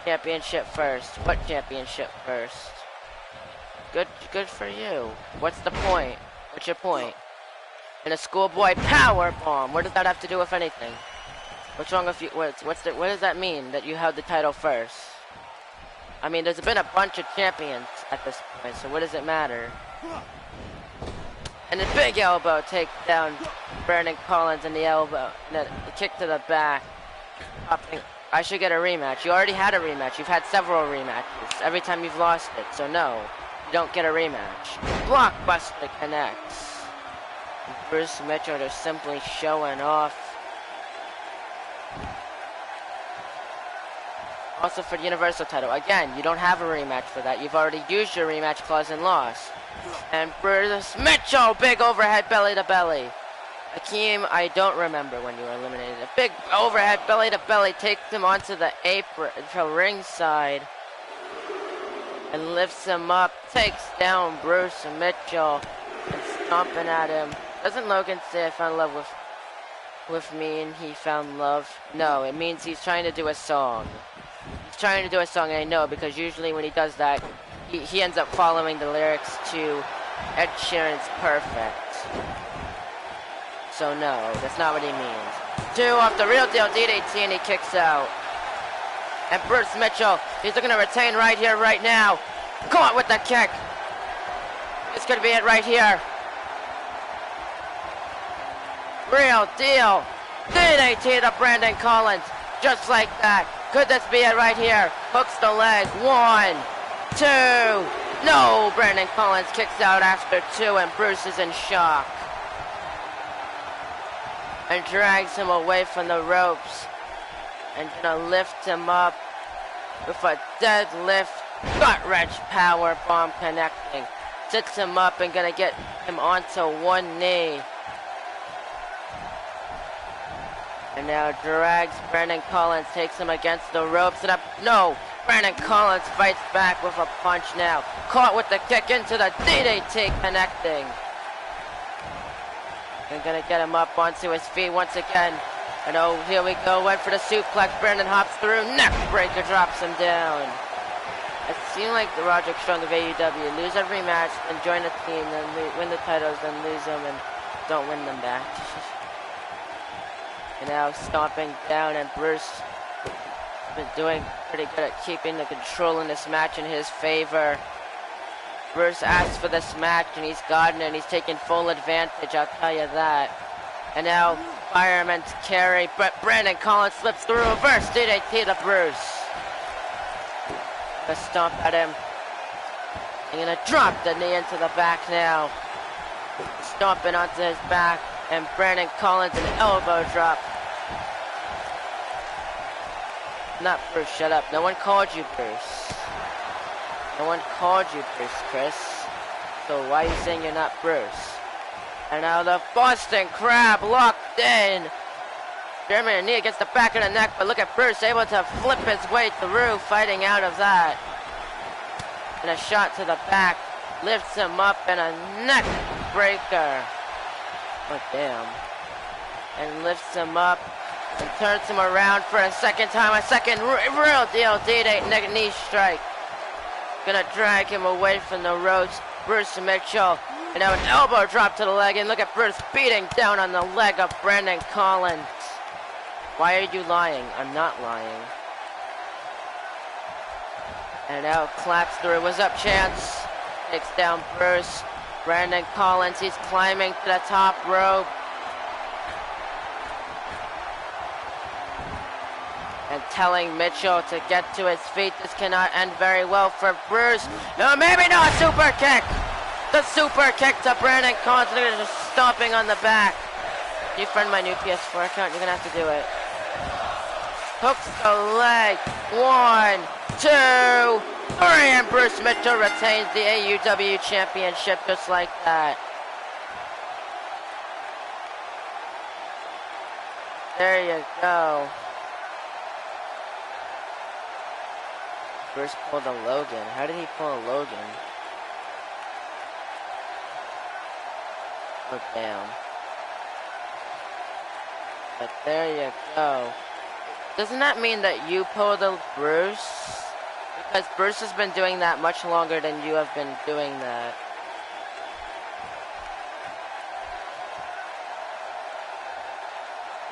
Championship first. What championship first? Good for you. What's the point? What's your point? And a schoolboy power bomb. What does that have to do with anything? What's wrong with you? What does that mean that you held the title first? I mean, there's been a bunch of champions at this point, so what does it matter? And a big elbow takes down Brandon Collins in the elbow. And the kick to the back. I should get a rematch. You already had a rematch. You've had several rematches. Every time you've lost it, so no. You don't get a rematch. Blockbuster connects. And Bruce Mitchell just simply showing off. Also for the Universal title. Again, you don't have a rematch for that. You've already used your rematch clause and lost. And Bruce Mitchell, big overhead belly to belly. Akeem, I don't remember when you were eliminated. A big overhead belly to belly takes him onto the apron, to ringside. And lifts him up, takes down Bruce Mitchell. And stomping at him. Doesn't Logan say I found love with me and he found love? No, it means he's trying to do a song. Trying to do a song, and I know because usually when he does that, he ends up following the lyrics to Ed Sheeran's Perfect. So no, that's not what he means. 2 off the real deal DDT, and he kicks out. And Bruce Mitchell, he's looking to retain right here, right now. Come on with the kick. This could be it right here. Real deal. DDT to Brandon Collins, just like that. Could this be it right here? Hooks the leg. 1, 2. No! Brandon Collins kicks out after 2, and Bruce is in shock. And drags him away from the ropes. And gonna lift him up with a deadlift. Gut-wrench power bomb connecting. Sits him up and gonna get him onto one knee. And now drags Brandon Collins, takes him against the ropes, and no! Brandon Collins fights back with a punch now. Caught with the kick into the DDT, connecting. And gonna get him up onto his feet once again. And oh, here we go, went for the suplex. Brandon hops through, neck breaker drops him down. It seemed like the Roderick Strong of AEW, lose every match, then join a team, then win the titles, then lose them, and don't win them back. And now stomping down, and Bruce has been doing pretty good at keeping the control in this match in his favor. Bruce asked for this match, and he's gotten it, and he's taking full advantage, I'll tell you that. And now, fireman's carry, but Brandon Collins slips through reverse DDT to Bruce. Gonna stomp at him. And gonna drop the knee into the back now. Stomping onto his back, and Brandon Collins an elbow drop. Not Bruce, shut up. No one called you Bruce. No one called you Bruce, Chris. So why are you saying you're not Bruce? And now the Boston Crab locked in. German knee against the back of the neck, but look at Bruce able to flip his way through, fighting out of that. And a shot to the back. Lifts him up and a neck breaker. Oh, damn. And lifts him up and turns him around for a second time. A second real deal D8 knee strike. Gonna drag him away from the ropes. Bruce Mitchell. And now an elbow drop to the leg. And look at Bruce beating down on the leg of Brandon Collins. Why are you lying? I'm not lying. And now claps through. What's up, Chance? Takes down Bruce. Brandon Collins, he's climbing to the top rope. And telling Mitchell to get to his feet. This cannot end very well for Bruce. No, maybe not. Super kick. The super kick to Brandon Collins. Look at just stomping on the back. You friend my new PS4 account, you're gonna have to do it. Hooks the leg. 1, 2, 3, and Bruce Mitchell retains the AEW championship just like that. There you go. Bruce pulled a Logan. How did he pull a Logan? Oh, damn. But there you go. Doesn't that mean that you pulled a Bruce? Because Bruce has been doing that much longer than you have been doing that.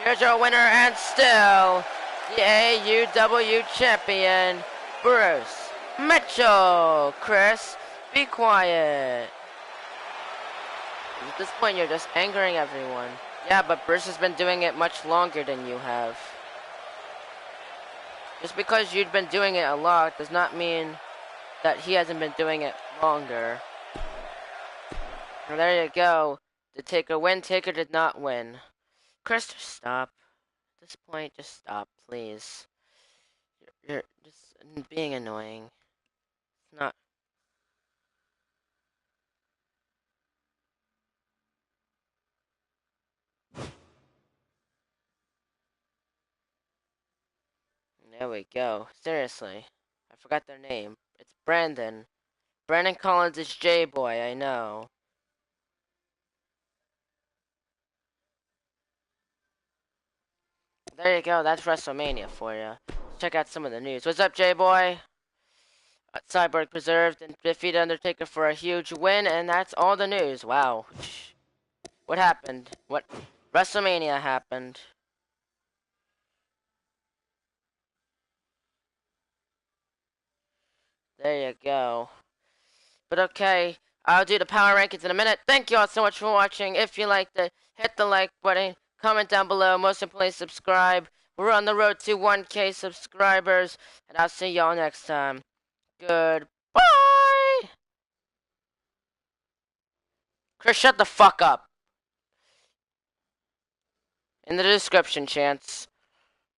Here's your winner and still the AEW champion, Bruce Mitchell. Chris, be quiet. At this point, you're just angering everyone. Yeah, but Bruce has been doing it much longer than you have. Just because you've been doing it a lot does not mean that he hasn't been doing it longer. And there you go. Did Taker win? Taker did not win. Chris, just stop. At this point, just stop, please. You're just being annoying. It's not. There we go. Seriously. I forgot their name. It's Brandon. Brandon Collins is J-Boy, I know. There you go. That's Wrestlemania for you. Check out some of the news. What's up, J-Boy? Cyborg preserved and defeated Undertaker for a huge win, and that's all the news. Wow. What happened? What? WrestleMania happened. There you go. But okay, I'll do the power rankings in a minute. Thank you all so much for watching. If you liked it, hit the like button, comment down below, most importantly, subscribe. We're on the road to 1K subscribers, and I'll see y'all next time. Goodbye! Chris, shut the fuck up. In the description, Chance.